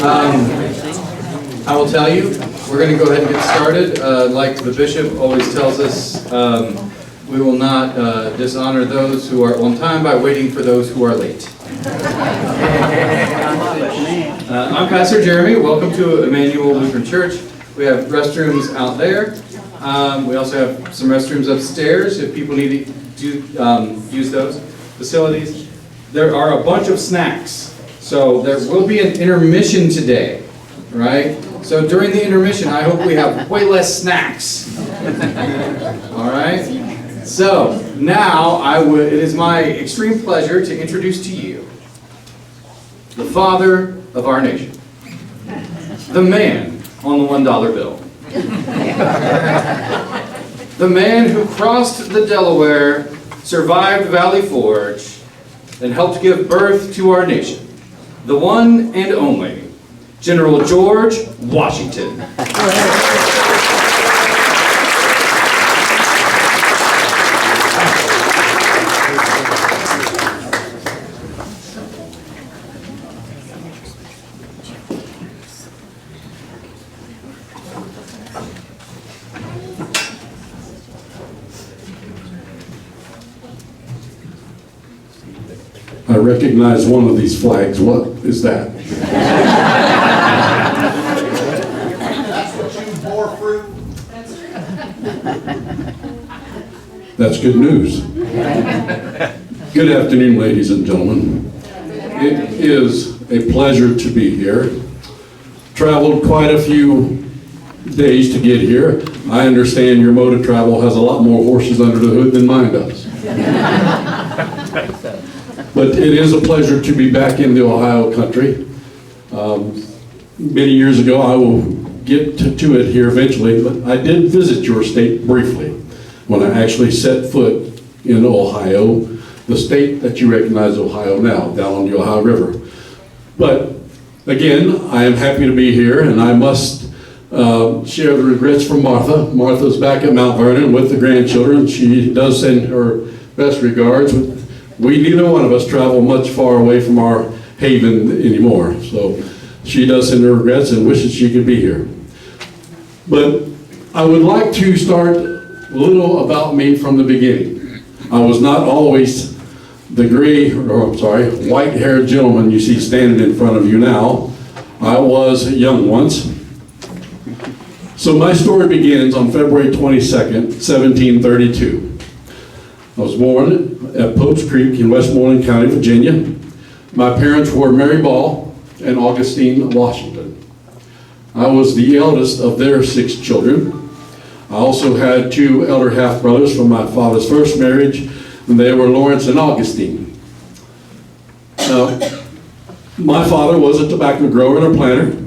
I will tell you, we're going to go ahead and get started. Like the bishop always tells us, we will not dishonor those who are on time by waiting for those who are late. I'm Pastor Jeremy. Welcome to Emmanuel Lutheran Church. We have restrooms out there. We also have some restrooms upstairs if people need to use those facilities. There are a bunch of snacks. So there will be an intermission today, right? So during the intermission, I hope we have way less snacks. All right? So now it is my extreme pleasure to introduce to you the father of our nation, the man on the $1 bill, the man who crossed the Delaware, survived Valley Forge, and helped give birth to our nation, the one and only General George Washington. I recognize one of these flags. What is that? That's what you bore fruit. That's good news. Good afternoon, ladies and gentlemen. It is a pleasure to be here. Traveled quite a few days to get here. I understand your mode of travel has a lot more horses under the hood than mine does. But it is a pleasure to be back in the Ohio country. Many years ago, I will get to it here eventually, but I did visit your state briefly when I actually set foot in Ohio, the state that you recognize Ohio now, down on the Ohio River. But again, I am happy to be here, and I must share the regrets from Martha. Martha's back at Mount Vernon with the grandchildren. She does send her best regards. We, neither one of us, travel much far away from our haven anymore. So she does send her regrets and wishes she could be here. But I would like to start a little about me from the beginning. I was not always the white-haired gentleman you see standing in front of you now. I was young once. So my story begins on February 22nd, 1732. I was born at Pope's Creek in Westmoreland County, Virginia. My parents were Mary Ball and Augustine Washington. I was the eldest of their 6 children. I also had 2 elder half-brothers from my father's first marriage, and they were Lawrence and Augustine. Now, my father was a tobacco grower and a planter,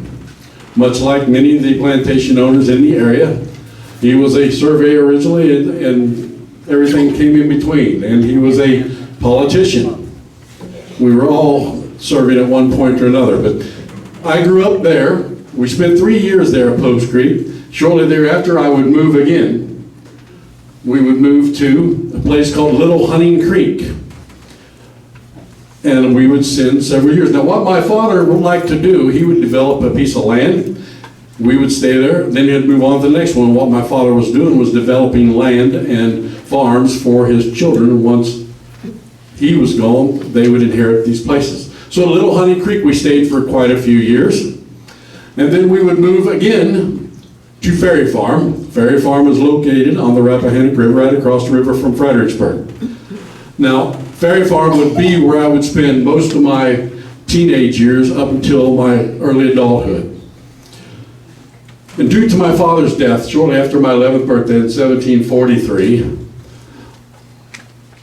much like many of the plantation owners in the area. He was a surveyor originally, and everything came in between, and he was a politician. We were all serving at one point or another, but I grew up there. We spent 3 years there at Pope's Creek. Shortly thereafter, I would move again. We would move to a place called Little Hunting Creek, and we would spend several years. Now, what my father would like to do, he would develop a piece of land. We would stay there, then he'd move on to the next one. What my father was doing was developing land and farms for his children. Once he was gone, they would inherit these places. So at Little Honey Creek, we stayed for quite a few years. And then we would move again to Ferry Farm. Ferry Farm is located on the Rappahannock River, right across the river from Fredericksburg. Now, Ferry Farm would be where I would spend most of my teenage years up until my early adulthood. And due to my father's death, shortly after my 11th birthday in 1743,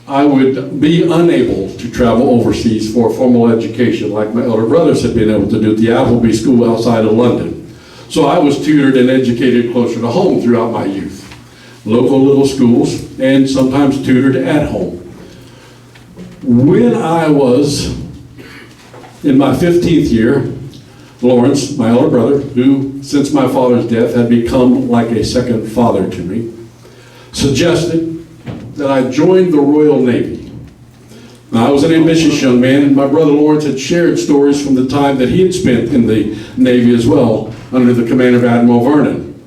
I would be unable to travel overseas for formal education like my elder brothers had been able to do at the Appleby School outside of London. So I was tutored and educated closer to home throughout my youth. Local little schools, and sometimes tutored at home. When I was in my 15th year, Lawrence, my elder brother, who since my father's death had become like a second father to me, suggested that I joined the Royal Navy. Now, I was an ambitious young man, and my brother Lawrence had shared stories from the time that he had spent in the Navy as well, under the command of Admiral Vernon.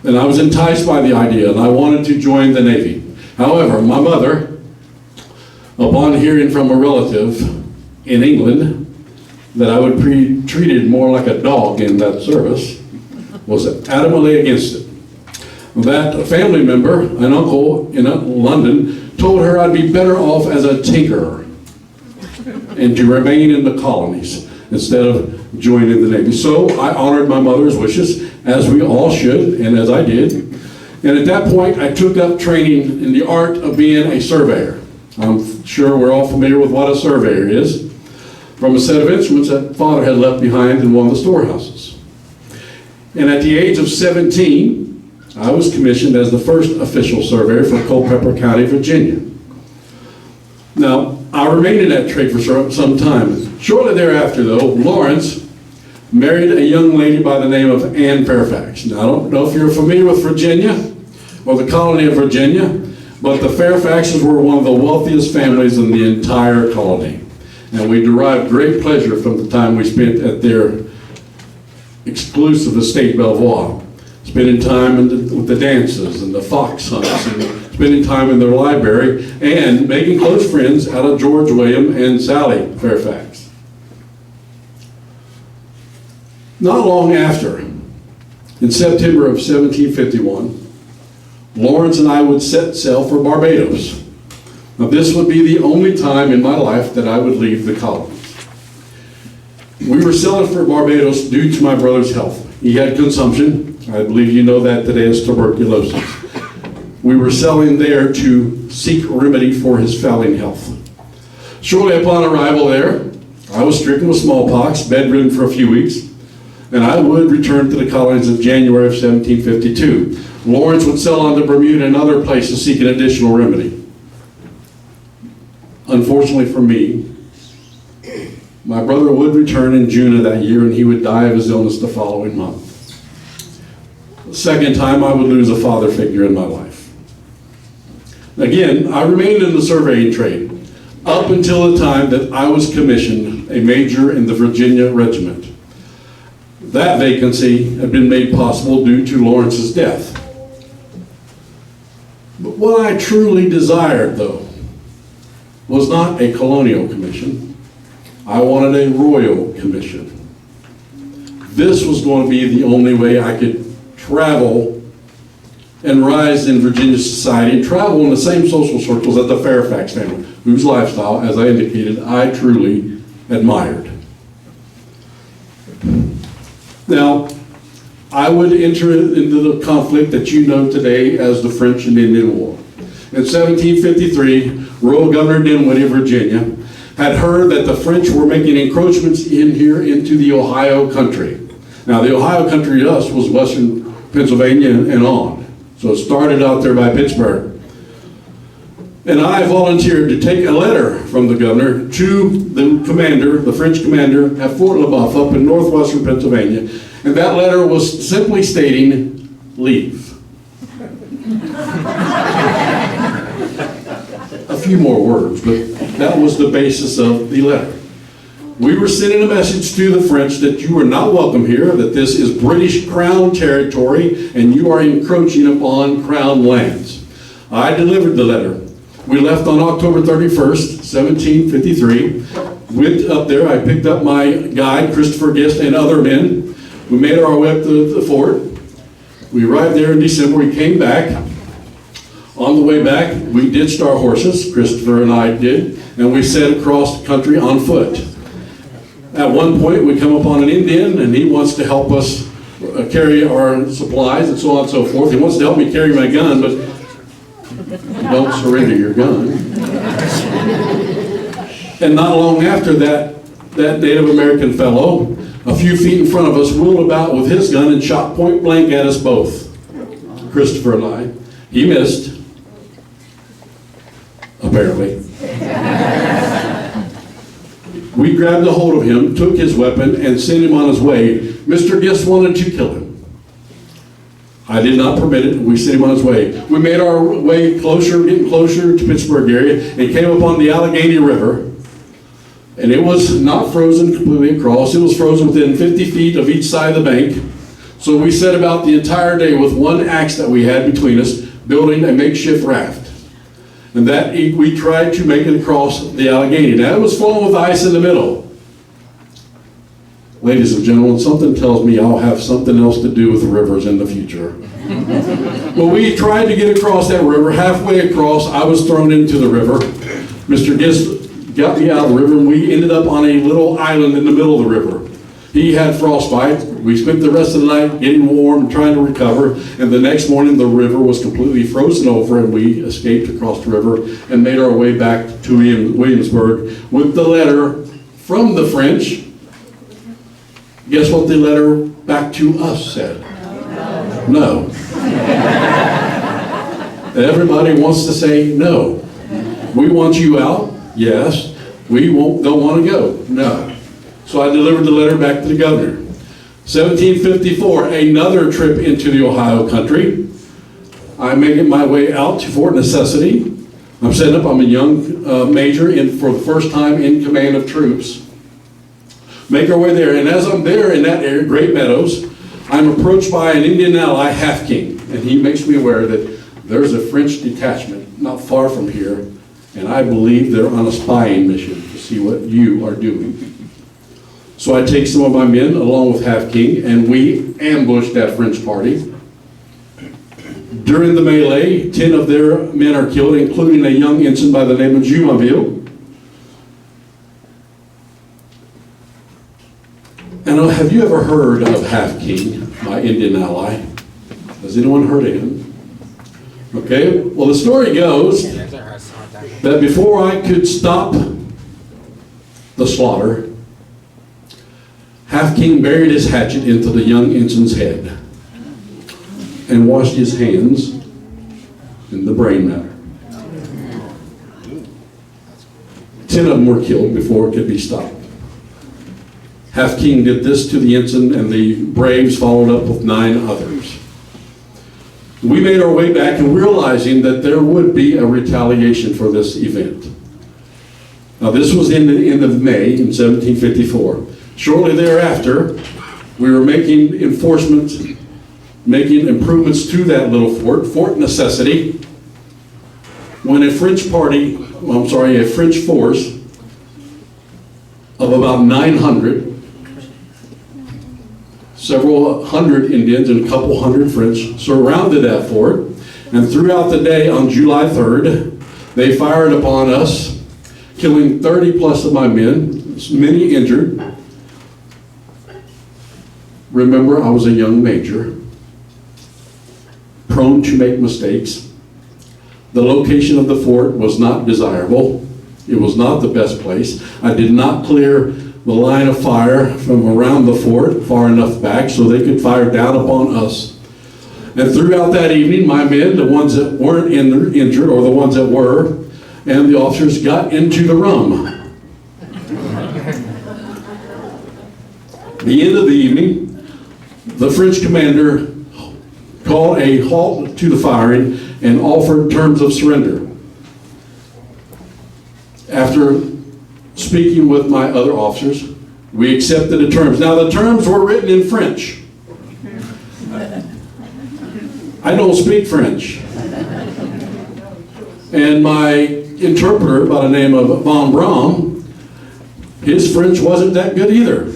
And I was enticed by the idea, and I wanted to join the Navy. However, my mother, upon hearing from a relative in England that I would be treated more like a dog in that service, was adamantly against it. That a family member, an uncle in London, told her I'd be better off as a tinkerer and to remain in the colonies instead of joining the Navy. So I honored my mother's wishes, as we all should, and as I did. And at that point, I took up training in the art of being a surveyor. I'm sure we're all familiar with what a surveyor is, from a set of instruments that Father had left behind in one of the storehouses. And at the age of 17, I was commissioned as the first official surveyor for Culpeper County, Virginia. Now, I remained in that trade for some time. Shortly thereafter, though, Lawrence married a young lady by the name of Anne Fairfax. Now, I don't know if you're familiar with Virginia or the colony of Virginia, but the Fairfaxes were one of the wealthiest families in the entire colony. And we derived great pleasure from the time we spent at their exclusive estate, Belvoir. Spending time with the dances and the fox hunts, and spending time in their library, and making close friends out of George William and Sally Fairfax. Not long after, in September of 1751, Lawrence and I would set sail for Barbados. Now, this would be the only time in my life that I would leave the colonies. We were sailing for Barbados due to my brother's health. He had consumption. I believe you know that today as tuberculosis. We were sailing there to seek remedy for his failing health. Shortly upon arrival there, I was stricken with smallpox, bedridden for a few weeks, and I would return to the colonies in January of 1752. Lawrence would sail on to Bermuda and other places seeking additional remedy. Unfortunately for me, my brother would return in June of that year, and he would die of his illness the following month. The second time I would lose a father figure in my life. Again, I remained in the surveying trade up until the time that I was commissioned a major in the Virginia Regiment. That vacancy had been made possible due to Lawrence's death. But what I truly desired, though, was not a colonial commission. I wanted a royal commission. This was going to be the only way I could travel and rise in Virginia society and travel in the same social circles as the Fairfax family, whose lifestyle, as I indicated, I truly admired. Now, I would enter into the conflict that you know today as the French and Indian War. In 1753, Royal Governor Dinwiddie of Virginia had heard that the French were making encroachments in here into the Ohio country. Now, the Ohio country to us was western Pennsylvania and on. So it started out there by Pittsburgh. And I volunteered to take a letter from the governor to the commander, the French commander at Fort LaBeouf up in northwestern Pennsylvania. And that letter was simply stating, leave. A few more words, but that was the basis of the letter. We were sending a message to the French that you are not welcome here, that this is British Crown territory, and you are encroaching upon Crown lands. I delivered the letter. We left on October 31st, 1753. Went up there, I picked up my guide, Christopher Gist, and other men. We made our way up to the fort. We arrived there in December, we came back. On the way back, we ditched our horses, Christopher and I did, and we set across the country on foot. At one point, we come upon an Indian, and he wants to help us carry our supplies and so on and so forth. He wants to help me carry my gun, but don't surrender your gun. And not long after that Native American fellow, a few feet in front of us, wheeled about with his gun and shot point blank at us both, Christopher and I. He missed, apparently. We grabbed a hold of him, took his weapon, and sent him on his way. Mr. Gist wanted to kill him. I did not permit it. We sent him on his way. We made our way closer, getting closer to Pittsburgh area, and came upon the Allegheny River. And it was not frozen completely across. It was frozen within 50 feet of each side of the bank. So we set about the entire day with one axe that we had between us, building a makeshift raft. And that we tried to make it across the Allegheny. Now it was flowing with ice in the middle. Ladies and gentlemen, something tells me I'll have something else to do with rivers in the future. Well, we tried to get across that river. Halfway across, I was thrown into the river. Mr. Gist got me out of the river, and we ended up on a little island in the middle of the river. He had frostbite. We spent the rest of the night getting warm and trying to recover, and the next morning the river was completely frozen over, and we escaped across the river and made our way back to Williamsburg with the letter from the French. Guess what the letter back to us said? No. Everybody wants to say no. We want you out. Yes. We don't want to go. No. So I delivered the letter back to the governor. 1754, another trip into the Ohio country. I'm making my way out to Fort Necessity. I'm setting up. I'm a young major for the first time in command of troops. Make our way there, and as I'm there in that area, Great Meadows, I'm approached by an Indian ally, Half King, and he makes me aware that there's a French detachment not far from here, and I believe they're on a spying mission to see what you are doing. So I take some of my men along with Half King, and we ambush that French party. During the melee, 10 of their men are killed, including a young ensign by the name of Jumonville. And have you ever heard of Half King, my Indian ally? Has anyone heard of him? Okay, well the story goes that before I could stop the slaughter, Half King buried his hatchet into the young ensign's head and washed his hands in the brain matter. 10 of them were killed before it could be stopped. Half King did this to the ensign, and the braves followed up with 9 others. We made our way back and realizing that there would be a retaliation for this event. Now this was in the end of May in 1754. Shortly thereafter, we were making improvements to that little fort, Fort Necessity, when a French force of about 900, several hundred Indians and a couple hundred French surrounded that fort, and throughout the day on July 3rd, they fired upon us, killing 30 plus of my men, many injured. Remember, I was a young major, prone to make mistakes. The location of the fort was not desirable. It was not the best place. I did not clear the line of fire from around the fort far enough back so they could fire down upon us. And throughout that evening, my men, the ones that weren't injured or the ones that were, and the officers got into the rum. The end of the evening, the French commander called a halt to the firing and offered terms of surrender. After speaking with my other officers, we accepted the terms. Now the terms were written in French. I don't speak French. And my interpreter by the name of Von Braun, his French wasn't that good either.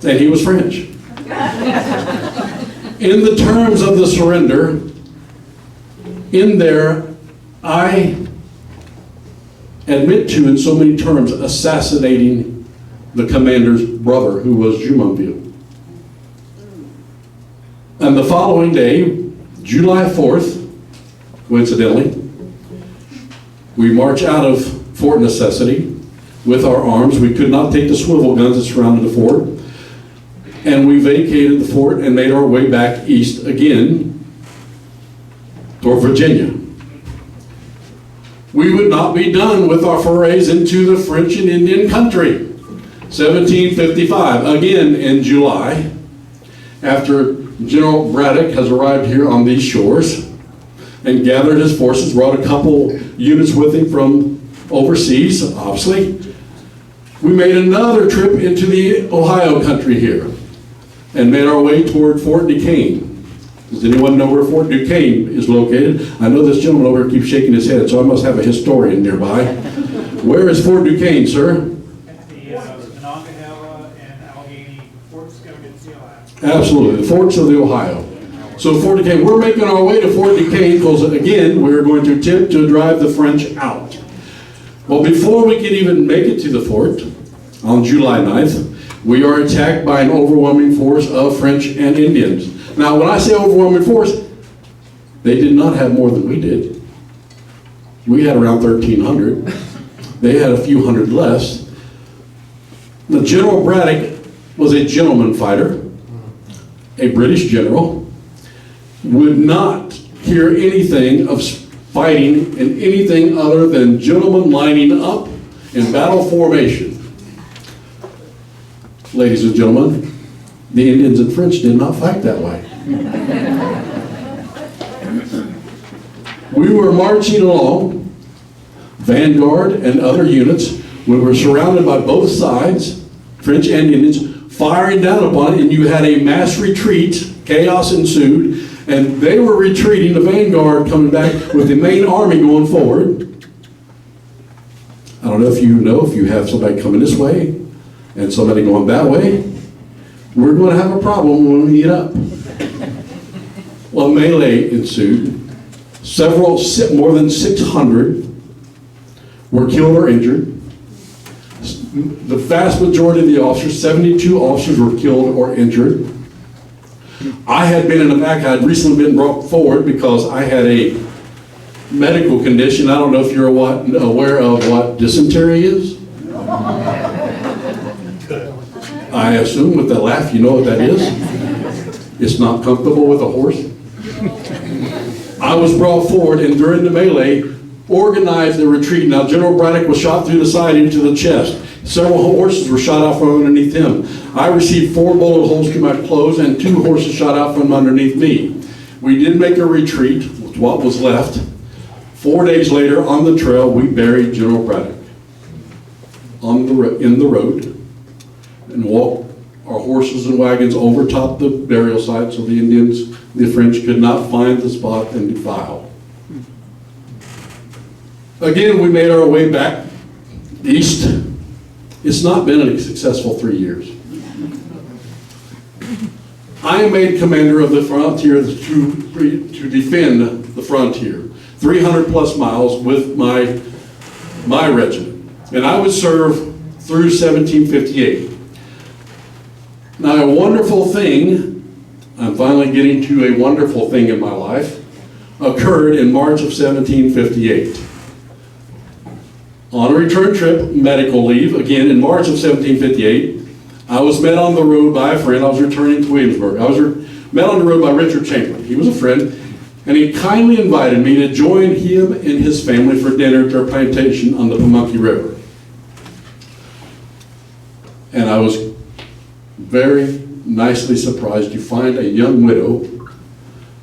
And he was French. In the terms of the surrender, in there, I admit to, in so many terms, assassinating the commander's brother, who was Jumonville. And the following day, July 4th, coincidentally, we march out of Fort Necessity with our arms. We could not take the swivel guns that surrounded the fort. And we vacated the fort and made our way back east again toward Virginia. We would not be done with our forays into the French and Indian country. 1755, again in July, after General Braddock has arrived here on these shores and gathered his forces, brought a couple units with him from overseas, obviously. We made another trip into the Ohio country here and made our way toward Fort Duquesne. Does anyone know where Fort Duquesne is located? I know this gentleman over here keeps shaking his head, so I must have a historian nearby. Where is Fort Duquesne, sir? The Monongahela and Allegheny Forts going to the Ohio. Absolutely, the forts of the Ohio. So Fort Duquesne, we're making our way to Fort Duquesne because, again, we're going to attempt to drive the French out. Well, before we can even make it to the fort, on July 9th, we are attacked by an overwhelming force of French and Indians. Now, when I say overwhelming force, they did not have more than we did. We had around 1,300. They had a few hundred less. The General Braddock was a gentleman fighter, a British general, would not hear anything of fighting in anything other than gentlemen lining up in battle formation. Ladies and gentlemen, the Indians and French did not fight that way. We were marching along, vanguard and other units. We were surrounded by both sides, French and Indians, firing down upon it, and you had a mass retreat. Chaos ensued, and they were retreating, the vanguard coming back with the main army going forward. I don't know if you have somebody coming this way and somebody going that way, we're going to have a problem when we get up. Well, melee ensued. More than 600 were killed or injured. The vast majority of the officers, 72 officers, were killed or injured. I had been in the back. I had recently been brought forward because I had a medical condition. I don't know if you're aware of what dysentery is. I assume with that laugh, you know what that is. It's not comfortable with a horse. I was brought forward, and during the melee, organized the retreat. Now, General Braddock was shot through the side into the chest. Several horses were shot out from underneath him. I received 4 bullet holes through my clothes, and 2 horses shot out from underneath me. We did make a retreat with what was left. 4 days later, on the trail, we buried General Braddock in the road and walked our horses and wagons over top the burial site so the Indians, the French, could not find the spot and defile. Again, we made our way back east. It's not been a successful 3 years. I am made commander of the frontier to defend the frontier, 300 plus miles with my regiment. And I would serve through 1758. Now, a wonderful thing, I'm finally getting to a wonderful thing in my life, occurred in March of 1758. On a return trip, medical leave, again in March of 1758, I was met on the road by a friend. I was returning to Williamsburg. I was met on the road by Richard Chamberlain. He was a friend, and he kindly invited me to join him and his family for dinner at their plantation on the Pamunkey River. And I was very nicely surprised to find a young widow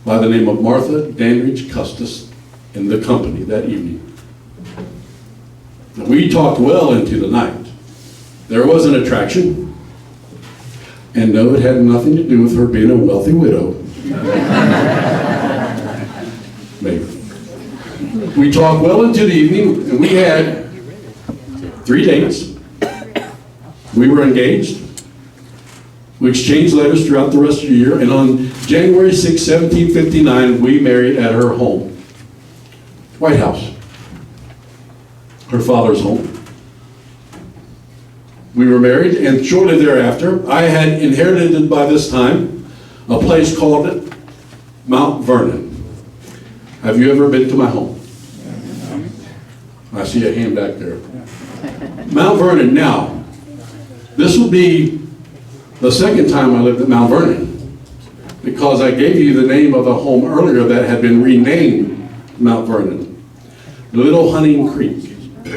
by the name of Martha Dandridge Custis in the company that evening. We talked well into the night. There was an attraction, and no, it had nothing to do with her being a wealthy widow. Maybe. We talked well into the evening, and we had 3 dates. We were engaged. We exchanged letters throughout the rest of the year, and on January 6, 1759, we married at her home, White House, her father's home. We were married, and shortly thereafter, I had inherited by this time a place called Mount Vernon. Have you ever been to my home? I see a hand back there. Mount Vernon. Now, this will be the second time I lived at Mount Vernon, because I gave you the name of a home earlier that had been renamed Mount Vernon. Little Hunting Creek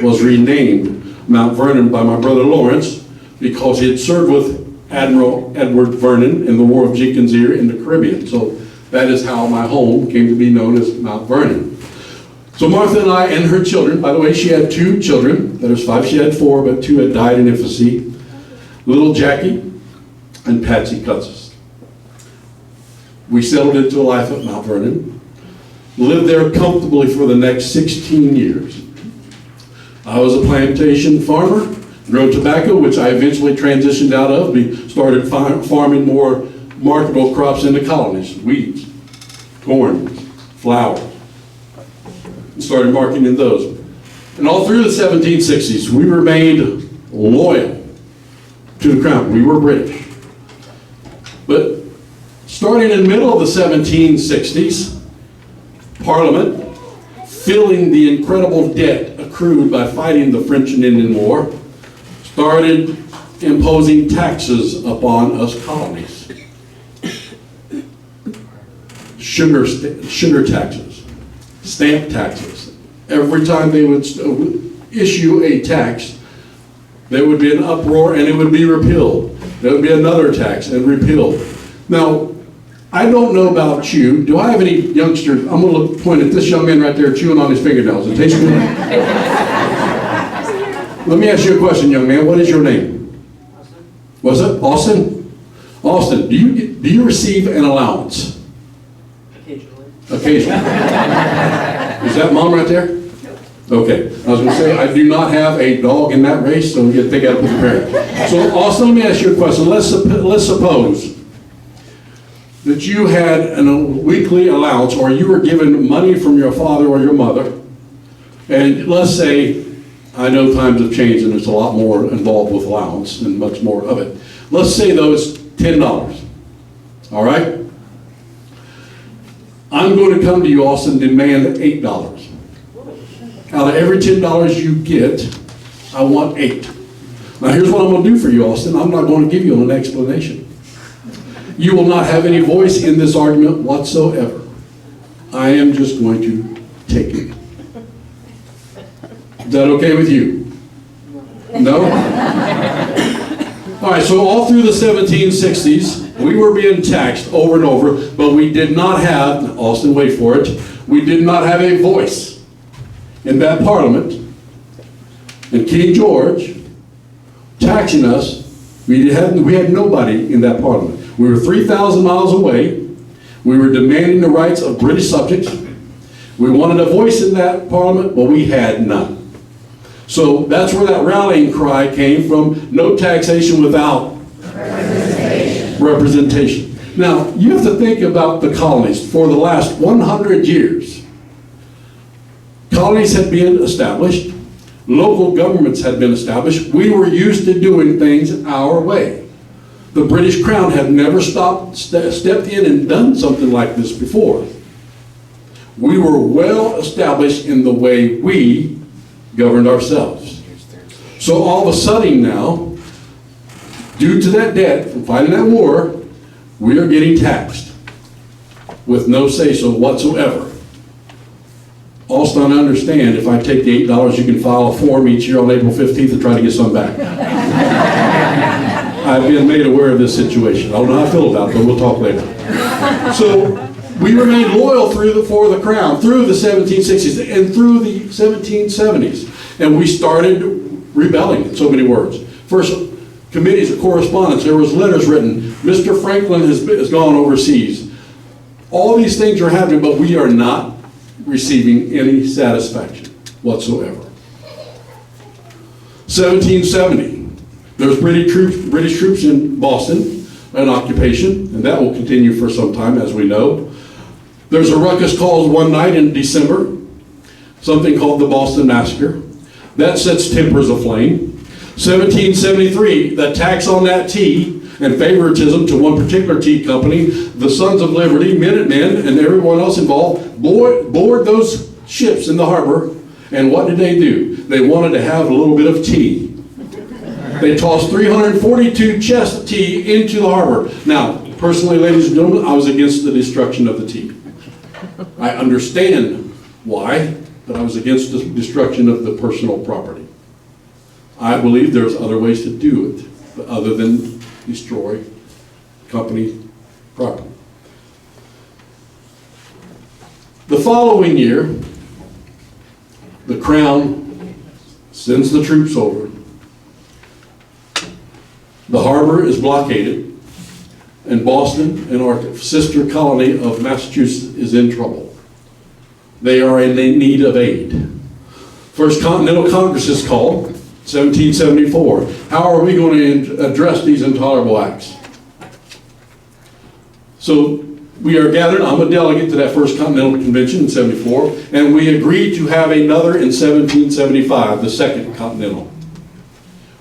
was renamed Mount Vernon by my brother Lawrence because he had served with Admiral Edward Vernon in the War of Jenkins Ear in the Caribbean. So that is how my home came to be known as Mount Vernon. So Martha and I and her children, by the way, she had 2 children. There's 5, she had 4, but 2 had died in infancy. Little Jackie and Patsy Cutsis. We settled into a life at Mount Vernon, lived there comfortably for the next 16 years. I was a plantation farmer, grew tobacco, which I eventually transitioned out of. We started farming more marketable crops in the colonies, weeds, corn, flowers, and started marketing those. And all through the 1760s, we remained loyal to the crown. We were British. But starting in the middle of the 1760s, Parliament, filling the incredible debt accrued by fighting the French and Indian War, started imposing taxes upon us colonies. Sugar taxes, stamp taxes. Every time they would issue a tax, there would be an uproar and it would be repealed. There would be another tax and repealed. Now, I don't know about you. Do I have any youngsters? I'm going to point at this young man right there chewing on his fingernails. It tastes good. Let me ask you a question, young man. What is your name? Austin. Was it? Austin? Austin, do you receive an allowance? Occasionally. Occasionally. Is that mom right there? Okay. I was going to say, I do not have a dog in that race, so you take out with the parent. So, Austin, let me ask you a question. Let's suppose that you had a weekly allowance, or you were given money from your father or your mother, and let's say, I know times have changed and there's a lot more involved with allowance and much more of it. Let's say though it's $10, all right? I'm going to come to you, Austin, and demand $8. Out of every $10 you get, I want 8. Now here's what I'm going to do for you, Austin. I'm not going to give you an explanation. You will not have any voice in this argument whatsoever. I am just going to take it. Is that okay with you? No? All right, so all through the 1760s, we were being taxed over and over, but we did not have, Austin, wait for it, we did not have a voice in that parliament. And King George taxing us, we had nobody in that parliament. We were 3,000 miles away. We were demanding the rights of British subjects. We wanted a voice in that parliament, but we had none. So that's where that rallying cry came from, no taxation without representation. Now, you have to think about the colonies. For the last 100 years, colonies had been established, local governments had been established. We were used to doing things our way. The British Crown had never stepped in and done something like this before. We were well established in the way we governed ourselves. So all of a sudden now, due to that debt from fighting that war, we are getting taxed with no say-so whatsoever. Also, I understand if I take the $8, you can file a form each year on April 15th to try to get some back. I've been made aware of this situation. I don't know how I feel about it, but we'll talk later. So we remained loyal for the crown through the 1760s and through the 1770s. And we started rebelling, in so many words. First, committees of correspondence. There was letters written. Mr. Franklin has gone overseas. All these things are happening, but we are not receiving any satisfaction whatsoever. 1770. There's British troops in Boston, an occupation, and that will continue for some time, as we know. There's a ruckus caused one night in December, something called the Boston Massacre. That sets tempers aflame. 1773, the tax on that tea and favoritism to one particular tea company, the Sons of Liberty, Minutemen, and everyone else involved, board those ships in the harbor, and what did they do? They wanted to have a little bit of tea. They tossed 342 chests of tea into the harbor. Now, personally, ladies and gentlemen, I was against the destruction of the tea. I understand why, but I was against the destruction of the personal property. I believe there's other ways to do it, other than destroy company property. The following year, the Crown sends the troops over. The harbor is blockaded, and Boston and our sister colony of Massachusetts is in trouble. They are in need of aid. First Continental Congress is called, 1774. How are we going to address these intolerable acts? So we are gathered. I'm a delegate to that First Continental Convention in 74, and we agreed to have another in 1775, the Second Continental.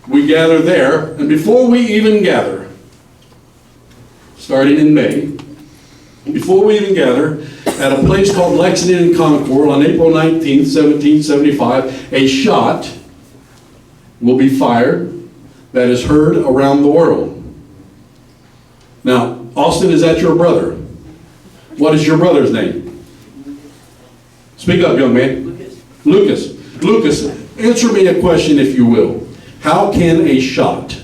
We gather there, and before we even gather, starting in May, before we even gather, at a place called Lexington and Concord on April 19th, 1775, a shot will be fired that is heard around the world. Now, Austin, is that your brother? What is your brother's name? Speak up, young man. Lucas. Lucas, answer me a question, if you will. How can a shot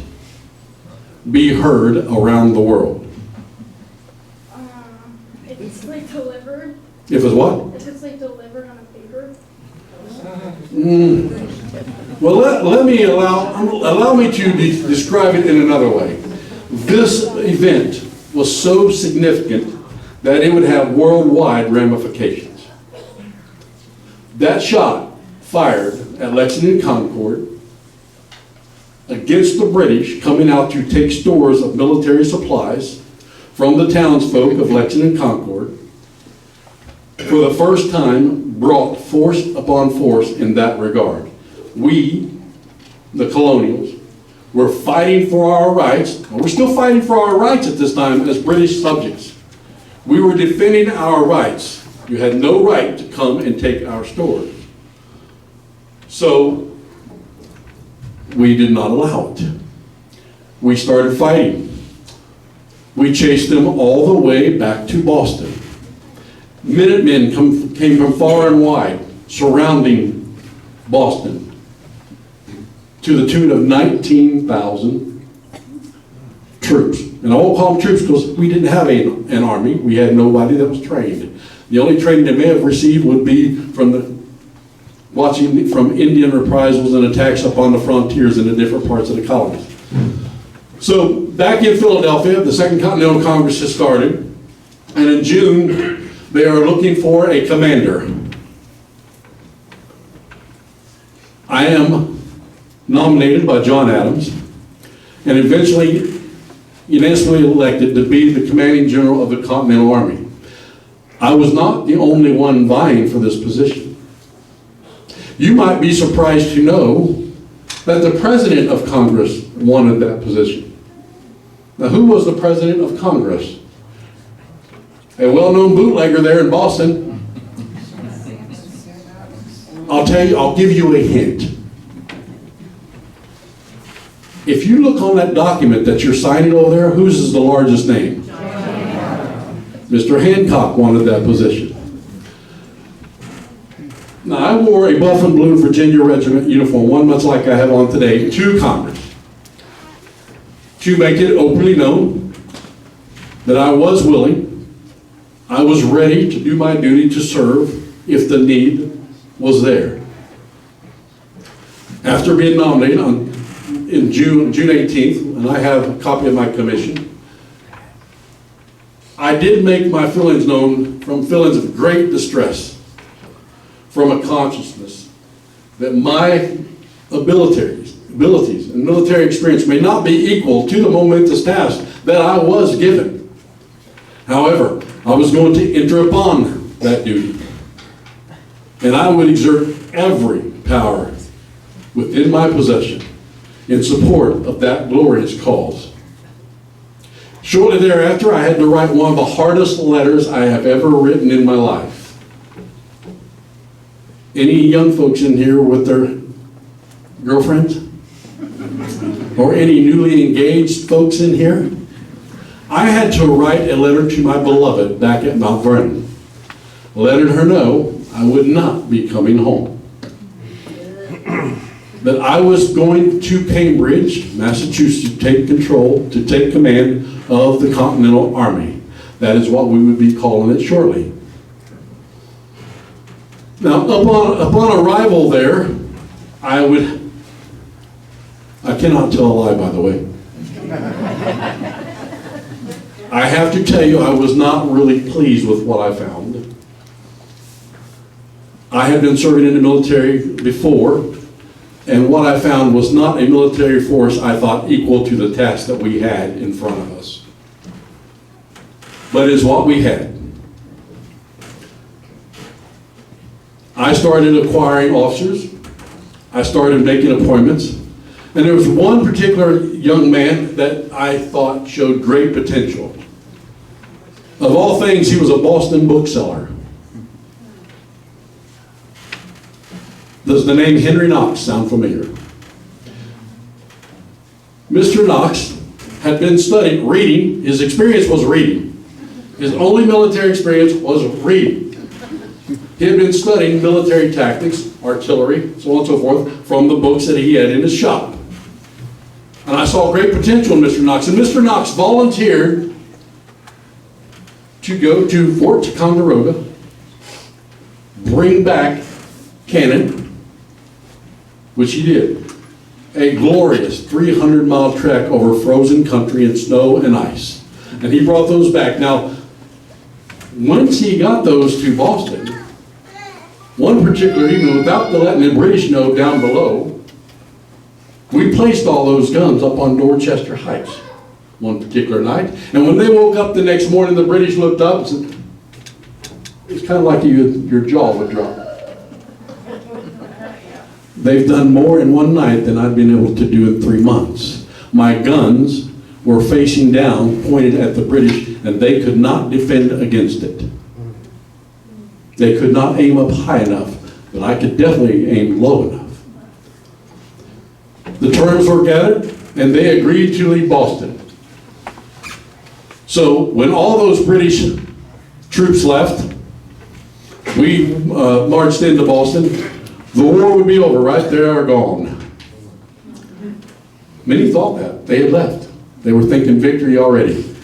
be heard around the world? If it's like delivered. If it's what? If it's like delivered on a paper. Well, allow me to describe it in another way. This event was so significant that it would have worldwide ramifications. That shot fired at Lexington and Concord against the British coming out to take stores of military supplies from the townsfolk of Lexington and Concord, for the first time brought force upon force in that regard. We, the colonials, were fighting for our rights, and we're still fighting for our rights at this time as British subjects. We were defending our rights. You had no right to come and take our stores. So, we did not allow it. We started fighting. We chased them all the way back to Boston. Minutemen came from far and wide, surrounding Boston, to the tune of 19,000 troops. And I won't call them troops because we didn't have an army. We had nobody that was trained. The only training they may have received would be from watching from Indian reprisals and attacks upon the frontiers in the different parts of the colonies. So back in Philadelphia, the Second Continental Congress has started, and in June they are looking for a commander. I am nominated by John Adams and eventually unanimously elected to be the commanding general of the Continental Army. I was not the only one vying for this position. You might be surprised to know that the President of Congress wanted that position. Now, who was the President of Congress? A well-known bootlegger there in Boston. I'll give you a hint. If you look on that document that you're signing over there, whose is the largest name? Mr. Hancock wanted that position. Now, I wore a buff and blue Virginia Regiment uniform, one much like I have on today, to Congress, to make it openly known that I was willing, I was ready to do my duty to serve if the need was there. After being nominated in June 18th, and I have a copy of my commission, I did make my feelings known from feelings of great distress, from a consciousness that my abilities and military experience may not be equal to the momentous task that I was given. However, I was going to enter upon that duty, and I would exert every power within my possession in support of that glorious cause. Shortly thereafter, I had to write one of the hardest letters I have ever written in my life. Any young folks in here with their girlfriends? Or any newly engaged folks in here? I had to write a letter to my beloved back at Mount Vernon, letting her know I would not be coming home. that I was going to Cambridge, Massachusetts, to take command of the Continental Army. That is what we would be calling it shortly. Now, upon arrival there, I cannot tell a lie, by the way. I have to tell you, I was not really pleased with what I found. I had been serving in the military before, and what I found was not a military force I thought equal to the task that we had in front of us. But it's what we had. I started acquiring officers. I started making appointments. And there was one particular young man that I thought showed great potential. Of all things, he was a Boston bookseller. Does the name Henry Knox sound familiar? Mr. Knox had been studying, reading. His experience was reading. His only military experience was reading. He had been studying military tactics, artillery, so on and so forth, from the books that he had in his shop. And I saw great potential in Mr. Knox. And Mr. Knox volunteered to go to Fort Ticonderoga, bring back cannon, which he did. A glorious 300-mile trek over frozen country in snow and ice. And he brought those back. Now, once he got those to Boston, one particular evening, without letting the British know down below, we placed all those guns up on Dorchester Heights one particular night. And when they woke up the next morning, the British looked up and said, it's kind of like your jaw would drop. They've done more in one night than I've been able to do in 3 months. My guns were facing down, pointed at the British, and they could not defend against it. They could not aim up high enough, but I could definitely aim low enough. The terms were gathered, and they agreed to leave Boston. So when all those British troops left, we marched into Boston. The war would be over, right? They are gone. Many thought that. They had left. They were thinking victory already.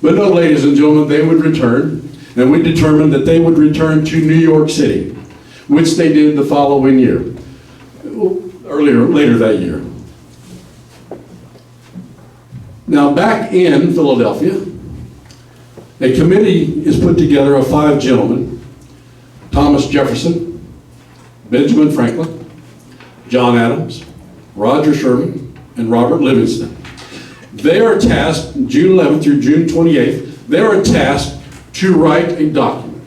But no, ladies and gentlemen, they would return, and we determined that they would return to New York City, which they did the following year, later that year. Now, back in Philadelphia, a committee is put together of 5 gentlemen: Thomas Jefferson, Benjamin Franklin, John Adams, Roger Sherman, and Robert Livingston. They are tasked, June 11th through June 28th, they are tasked to write a document,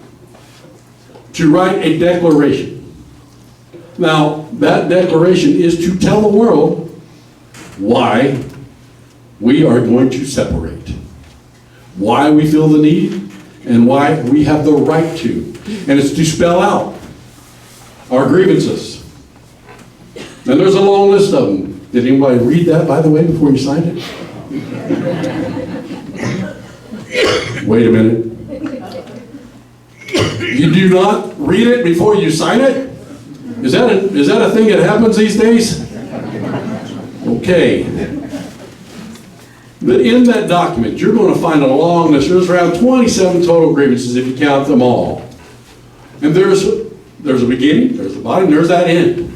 to write a declaration. Now, that declaration is to tell the world why we are going to separate, why we feel the need, and why we have the right to. And it's to spell out our grievances. And there's a long list of them. Did anybody read that, by the way, before you signed it? Wait a minute. You do not read it before you sign it? Is that a thing that happens these days? Okay. But in that document, you're going to find a long list. There's around 27 total grievances if you count them all. And there's a beginning, there's a body, and there's that end.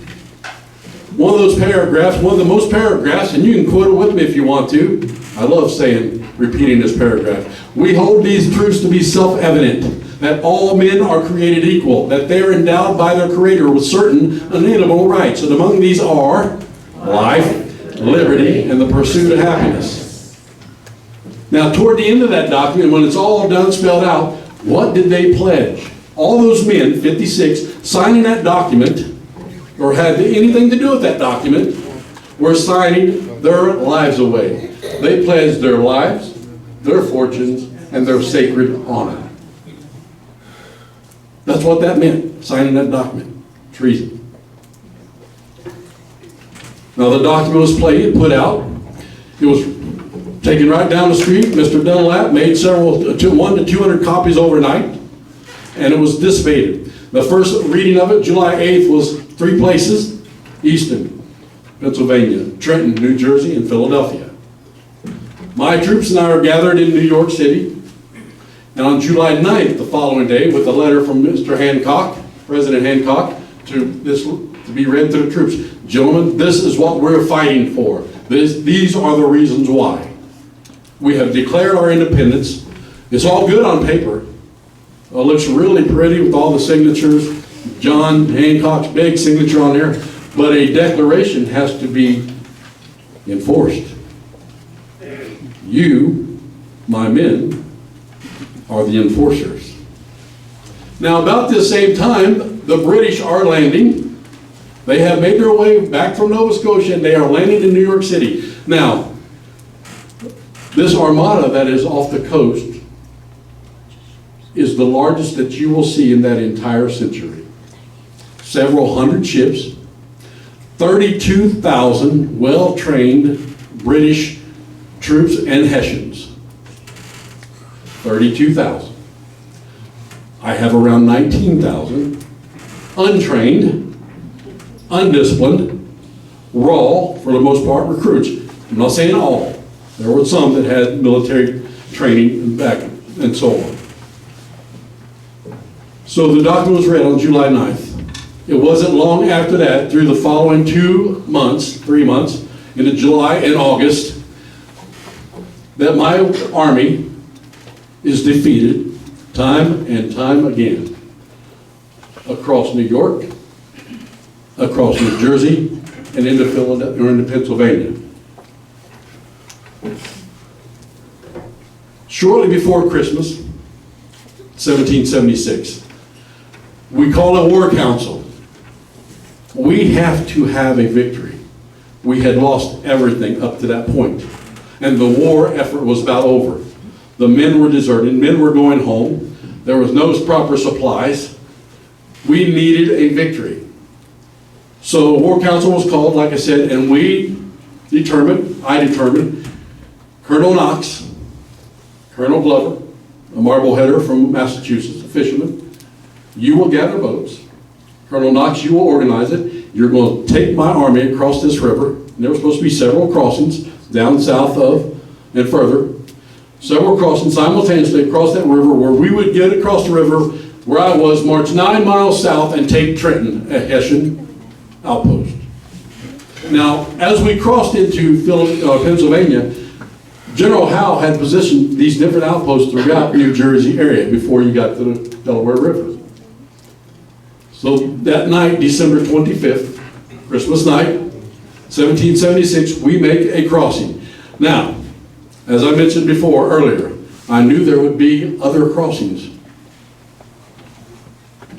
One of those paragraphs, one of the most paragraphs, and you can quote it with me if you want to. I love repeating this paragraph. We hold these truths to be self-evident, that all men are created equal, that they are endowed by their Creator with certain unalienable rights, and among these are life, liberty, and the pursuit of happiness. Now, toward the end of that document, when it's all done, spelled out, what did they pledge? All those men, 56, signing that document, or had anything to do with that document, were signing their lives away. They pledged their lives, their fortunes, and their sacred honor. That's what that meant, signing that document. Treason. Now the document was put out. It was taken right down the street. Mr. Dunlap made 100 to 200 copies overnight, and it was dissipated. The first reading of it, July 8th, was 3 places: Easton, Pennsylvania, Trenton, New Jersey, and Philadelphia. My troops and I are gathered in New York City, and on July 9th, the following day, with a letter from Mr. Hancock, President Hancock, to be read to the troops. Gentlemen, this is what we're fighting for. These are the reasons why. We have declared our independence. It's all good on paper. It looks really pretty with all the signatures. John Hancock's big signature on there. But a declaration has to be enforced. You, my men, are the enforcers. Now, about this same time, the British are landing. They have made their way back from Nova Scotia, and they are landing in New York City. Now, this armada that is off the coast is the largest that you will see in that entire century. Several hundred ships, 32,000 well-trained British troops and Hessians. 32,000. I have around 19,000 untrained, undisciplined, raw, for the most part, recruits. I'm not saying all. There were some that had military training back and so on. So the document was read on July 9th. It wasn't long after that, through the following 3 months, into July and August, that my army is defeated time and time again across New York, across New Jersey, and into Philadelphia, or into Pennsylvania. Shortly before Christmas, 1776, we called a war council. We have to have a victory. We had lost everything up to that point, and the war effort was about over. The men were deserted, men were going home, there was no proper supplies. We needed a victory. So a war council was called, like I said, and I determined, Colonel Knox, Colonel Glover, a Marbleheader from Massachusetts, a fisherman, you will gather boats. Colonel Knox, you will organize it. You're going to take my army across this river. And there were supposed to be several crossings down south of and further. Several crossings simultaneously across that river, where we would get across the river where I was, march 9 miles south and take Trenton, a Hessian outpost. Now, as we crossed into Pennsylvania, General Howe had positioned these different outposts throughout New Jersey area before you got to the Delaware River. So that night, December 25th, Christmas night, 1776, we make a crossing. Now, as I mentioned earlier, I knew there would be other crossings.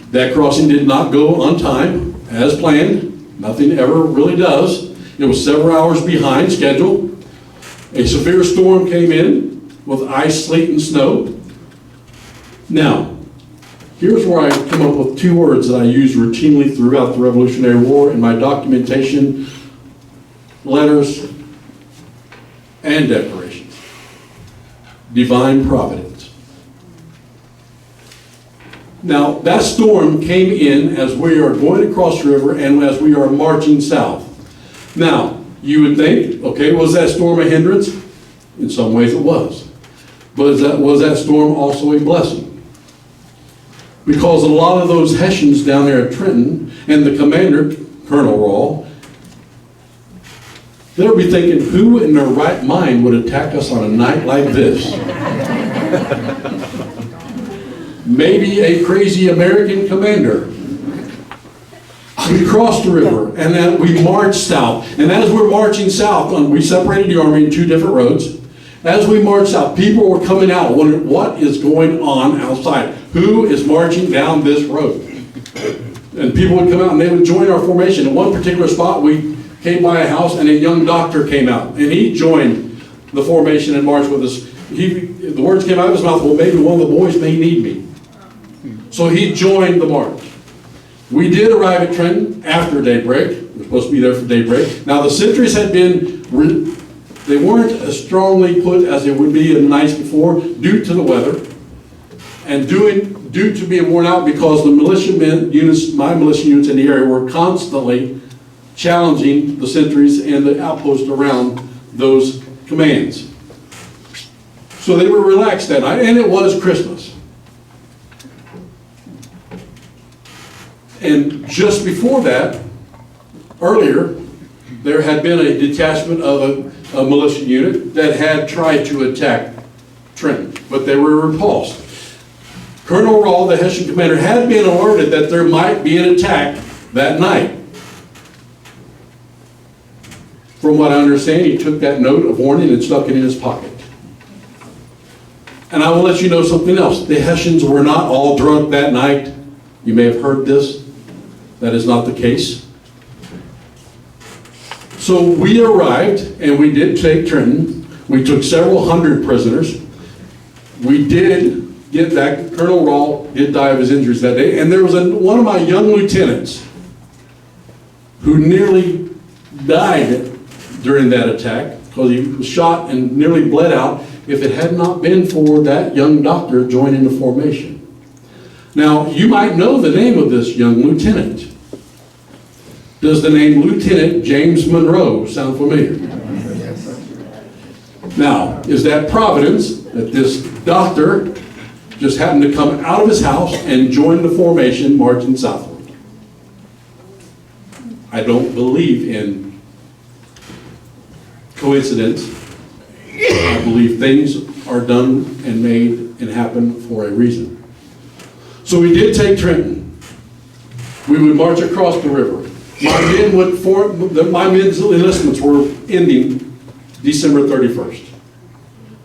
That crossing did not go on time, as planned. Nothing ever really does. It was several hours behind schedule. A severe storm came in with ice, sleet, and snow. Now, here's where I come up with 2 words that I use routinely throughout the Revolutionary War in my documentation, letters, and declarations. Divine providence. Now, that storm came in as we are going across the river and as we are marching south. Now, you would think, okay, was that storm a hindrance? In some ways it was. But was that storm also a blessing? Because a lot of those Hessians down there at Trenton and the commander, Colonel Rawl, they'll be thinking, who in their right mind would attack us on a night like this? Maybe a crazy American commander. We crossed the river, and then we marched south. And as we're marching south, we separated the army in 2 different roads. As we marched south, people were coming out wondering, what is going on outside? Who is marching down this road? And people would come out and they would join our formation. In one particular spot, we came by a house and a young doctor came out, and he joined the formation and marched with us. The words came out of his mouth, well, maybe one of the boys may need me. So he joined the march. We did arrive at Trenton after daybreak. We were supposed to be there for daybreak. Now the sentries had been, they weren't as strongly put as they would be in the nights before due to the weather, and due to being worn out because the militia units, my militia units in the area, were constantly challenging the sentries and the outposts around those commands. So they were relaxed that night, and it was Christmas. And just before that, earlier, there had been a detachment of a militia unit that had tried to attack Trenton, but they were repulsed. Colonel Rahl, the Hessian commander, had been alerted that there might be an attack that night. From what I understand, he took that note of warning and stuck it in his pocket. And I will let you know something else. The Hessians were not all drunk that night. You may have heard this. That is not the case. So we arrived, and we did take Trenton. We took several hundred prisoners. We did get back. Colonel Rahl did die of his injuries that day. And there was one of my young lieutenants who nearly died during that attack because he was shot and nearly bled out if it had not been for that young doctor joining the formation. Now, you might know the name of this young lieutenant. Does the name Lieutenant James Monroe sound familiar? Now, is that providence that this doctor just happened to come out of his house and join the formation marching southward? I don't believe in coincidence. I believe things are done and made and happen for a reason. So we did take Trenton. We would march across the river. My men's enlistments were ending December 31st.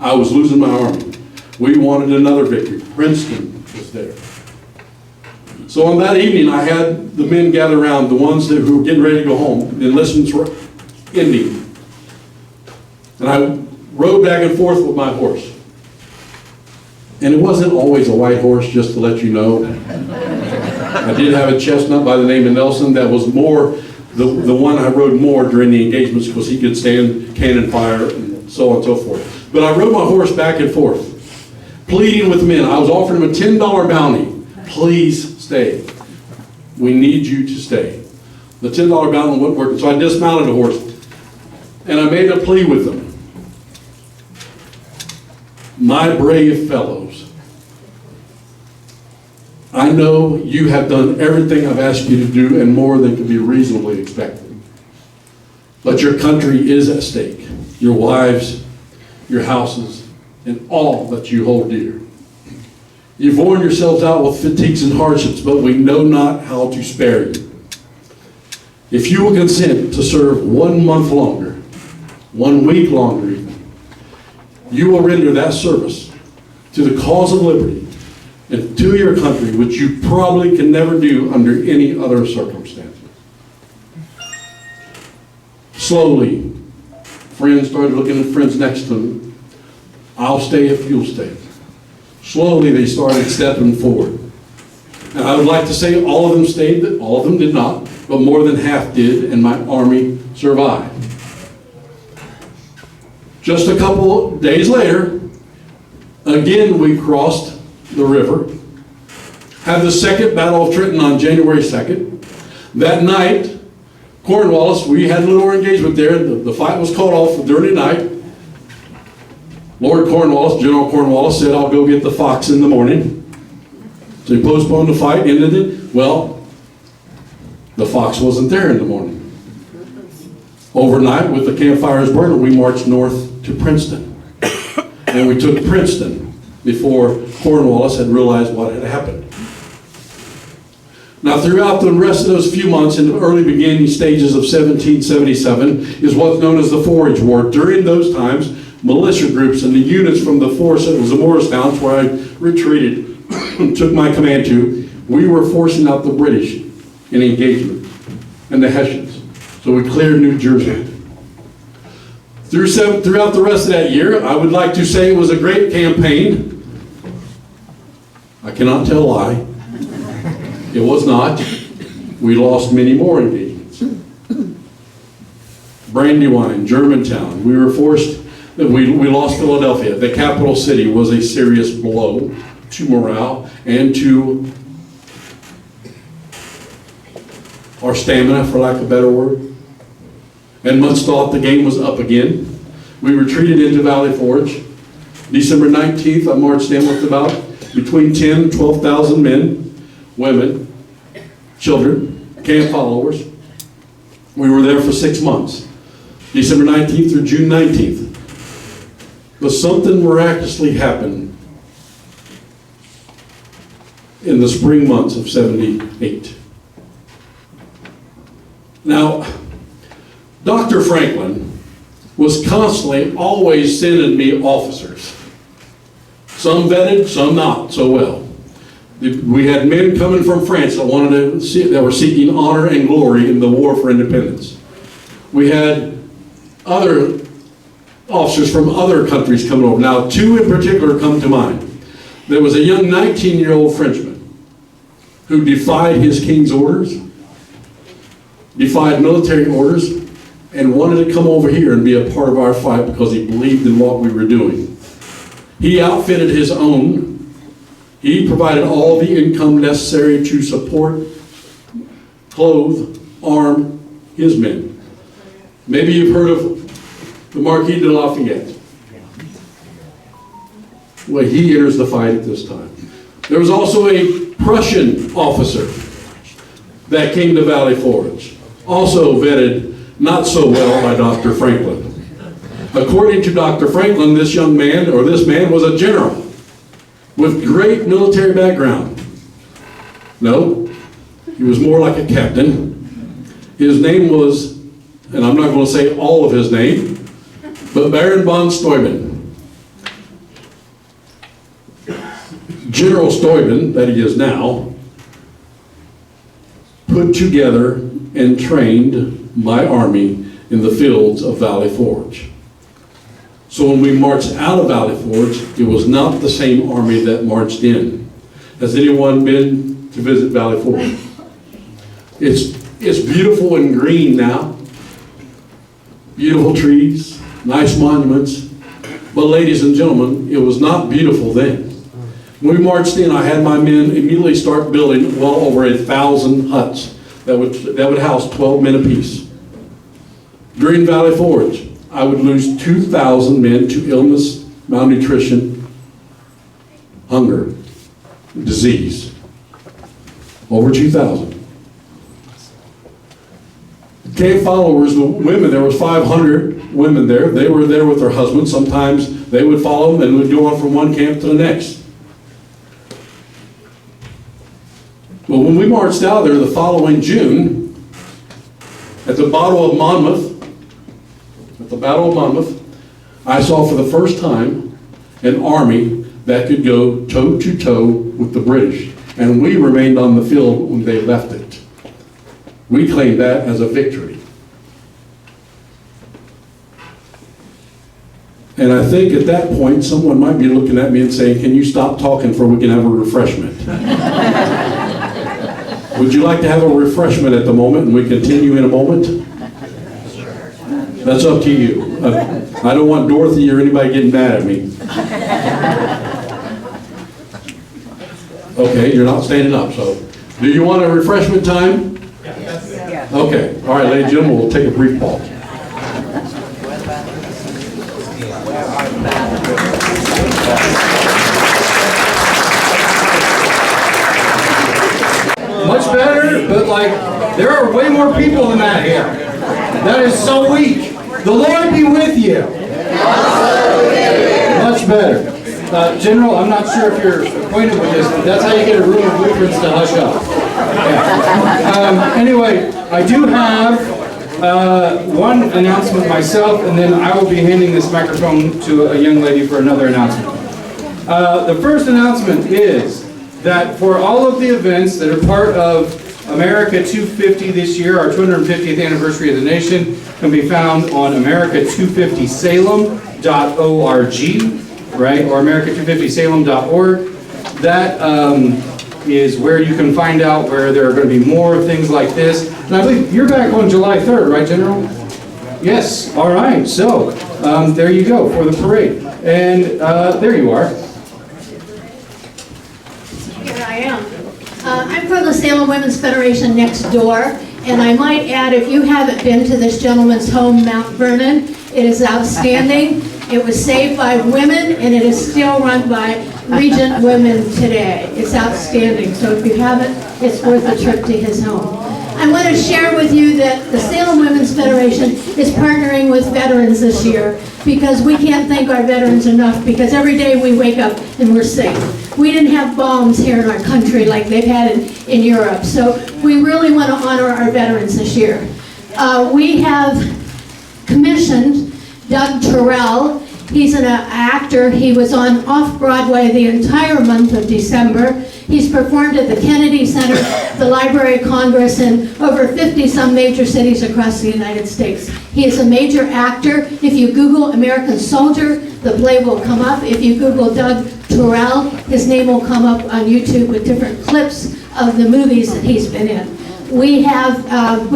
I was losing my army. We wanted another victory. Princeton was there. So on that evening, I had the men gather around, the ones who were getting ready to go home. The enlistments were ending. And I rode back and forth with my horse. And it wasn't always a white horse, just to let you know. I did have a chestnut by the name of Nelson that was more, the one I rode more during the engagements because he could stand cannon fire and so on and so forth. But I rode my horse back and forth, pleading with men. I was offering them a $10 bounty. Please stay. We need you to stay. The $10 bounty wasn't working, so I dismounted the horse and I made a plea with them. My brave fellows, I know you have done everything I've asked you to do and more than can be reasonably expected. But your country is at stake. Your wives, your houses, and all that you hold dear. You've worn yourselves out with fatigues and hardships, but we know not how to spare you. If you will consent to serve 1 month longer, 1 week longer even, you will render that service to the cause of liberty and to your country, which you probably can never do under any other circumstances. Slowly, friends started looking at friends next to them. I'll stay if you'll stay. Slowly, they started stepping forward. And I would like to say all of them stayed, but all of them did not, but more than half did, and my army survived. Just a couple days later, again we crossed the river, had the second Battle of Trenton on January 2nd. That night, Cornwallis, we had a little engagement there. The fight was called off during the night. Lord Cornwallis, General Cornwallis said, I'll go get the fox in the morning. So he postponed the fight, ended it. Well, the fox wasn't there in the morning. Overnight, with the campfires burning, we marched north to Princeton. And we took Princeton before Cornwallis had realized what had happened. Now, throughout the rest of those few months, in the early beginning stages of 1777, is what's known as the Forage War. During those times, militia groups and the units from the force that was the Morristown, where I retreated and took my command to, we were forcing out the British in engagement and the Hessians. So we cleared New Jersey. Throughout the rest of that year, I would like to say it was a great campaign. I cannot tell a lie. It was not. We lost many more engagements. Brandywine, Germantown. We were forced, we lost Philadelphia. The capital city was a serious blow to morale and to our stamina, for lack of a better word. and much thought the game was up again. We retreated into Valley Forge. December 19th, I marched in with about between 10 and 12,000 men, women, children, camp followers. We were there for 6 months, December 19th through June 19th. But something miraculously happened in the spring months of 78. Now, Dr. Franklin was constantly always sending me officers. Some vetted, some not so well. We had men coming from France that were seeking honor and glory in the war for independence. We had other officers from other countries coming over. Now, 2 in particular come to mind. There was a young 19-year-old Frenchman who defied his king's orders, defied military orders, and wanted to come over here and be a part of our fight because he believed in what we were doing. He outfitted his own. He provided all the income necessary to support, clothe, arm his men. Maybe you've heard of the Marquis de Lafayette. Well, he enters the fight at this time. There was also a Prussian officer that came to Valley Forge, also vetted not so well by Dr. Franklin. According to Dr. Franklin, this young man, or this man, was a general with great military background. No, he was more like a captain. His name was, and I'm not going to say all of his name, but Baron von Steuben. General Steuben, that he is now, put together and trained my army in the fields of Valley Forge. So when we marched out of Valley Forge, it was not the same army that marched in. Has anyone been to visit Valley Forge? It's beautiful and green now. Beautiful trees, nice monuments. But ladies and gentlemen, it was not beautiful then. When we marched in, I had my men immediately start building well over 1,000 huts that would house 12 men apiece. During Valley Forge, I would lose 2,000 men to illness, malnutrition, hunger, disease. Over 2,000. Camp followers, the women, there was 500 women there. They were there with their husbands. Sometimes they would follow them and would go on from one camp to the next. Well, when we marched out there the following June, at the Battle of Monmouth, I saw for the first time an army that could go toe to toe with the British. And we remained on the field when they left it. We claimed that as a victory. And I think at that point, someone might be looking at me and saying, can you stop talking so we can have a refreshment? Would you like to have a refreshment at the moment and we continue in a moment? That's up to you. I don't want Dorothy or anybody getting mad at me. Okay, you're not standing up, so. Do you want a refreshment time? Yeah. Okay, all right, ladies and gentlemen, we'll take a brief pause. Much better, but like, there are way more people than that here. That is so weak. The Lord be with you. Much better. General, I'm not sure if you're acquainted with this, but that's how you get a room of Lutherans to hush up. Yeah. Anyway, I do have one announcement myself, and then I will be handing this microphone to a young lady for another announcement. The first announcement is that for all of the events that are part of America 250 this year, our 250th anniversary of the nation, can be found on America250salem.org, right, or America250salem.org. That is where you can find out where there are going to be more things like this. And I believe you're back on July 3rd, right, General? Yes, all right, so there you go for the parade. And there you are. Here I am. I'm from the Salem Women's Federation next door, And I might add, if you haven't been to this gentleman's home, Mount Vernon, it is outstanding. It was saved by women, and it is still run by Regent women today. It's outstanding. So if you haven't, it's worth a trip to his home. I want to share with you that the Salem Women's Federation is partnering with veterans this year because we can't thank our veterans enough, because every day we wake up and we're safe. We didn't have bombs here in our country like they've had in Europe. So we really want to honor our veterans this year. We have commissioned Doug Terrell. He's an actor. He was on Off-Broadway the entire month of December. He's performed at the Kennedy Center, the Library of Congress, and over 50-some major cities across the United States. He is a major actor. If you Google American Soldier, the play will come up. If you Google Doug Terrell, his name will come up on YouTube with different clips of the movies that he's been in. We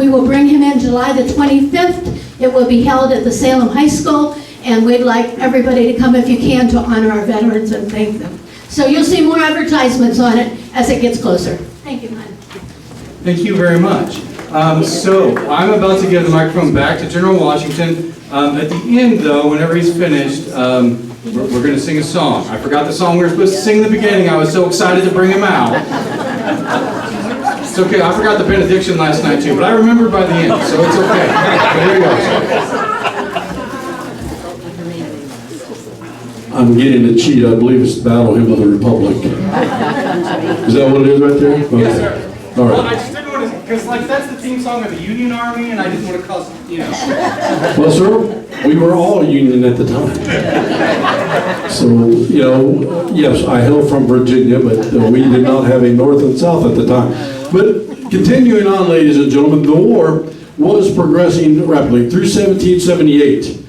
will bring him in July the 25th. It will be held at the Salem High School, and we'd like everybody to come if you can to honor our veterans and thank them. So you'll see more advertisements on it as it gets closer. Thank you, Glenn. Thank you very much. So I'm about to give the microphone back to General Washington. At the end, though, whenever he's finished, we're going to sing a song. I forgot the song we were supposed to sing in the beginning. I was so excited to bring him out. It's okay. I forgot the benediction last night, too, but I remembered by the end, so it's okay. But here we go. I'm getting to cheat. I believe it's Battle Hymn of the Republic. Is that what it is right there? Okay. Yes, sir. All right. Well, I just didn't want to, because that's the theme song of the Union Army, and I didn't want to cause, Well, sir, we were all Union at the time. So, yes, I hail from Virginia, but we did not have a North and South at the time. But continuing on, ladies and gentlemen, the war was progressing rapidly. Through 1778,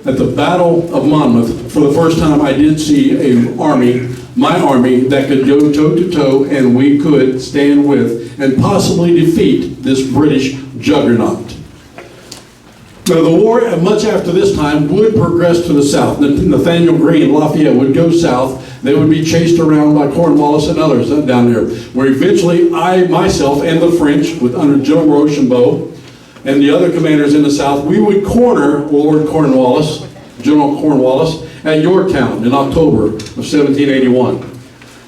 at the Battle of Monmouth, for the first time I did see my army, that could go toe-to-toe, and we could stand with and possibly defeat this British juggernaut. Now, the war, much after this time, would progress to the south. Nathaniel Greene, Lafayette, would go south. They would be chased around by Cornwallis and others down there, where eventually I, myself, and the French, under General Rochambeau, and the other commanders in the south, we would corner Lord Cornwallis, General Cornwallis, at Yorktown in October of 1781.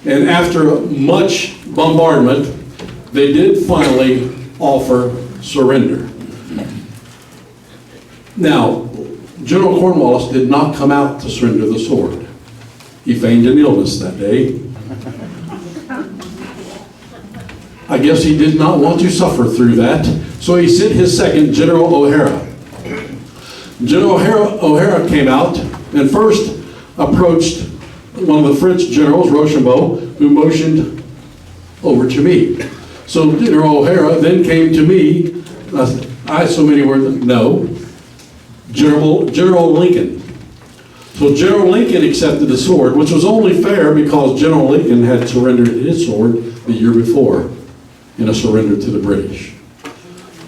And after much bombardment, they did finally offer surrender. Now, General Cornwallis did not come out to surrender the sword. He feigned an illness that day. I guess he did not want to suffer through that, so he sent his second, General O'Hara. General O'Hara came out and first approached one of the French generals, Rochambeau, who motioned over to me. So General O'Hara then came to me. I so many words, no. General Lincoln. So General Lincoln accepted the sword, which was only fair because General Lincoln had surrendered his sword the year before in a surrender to the British.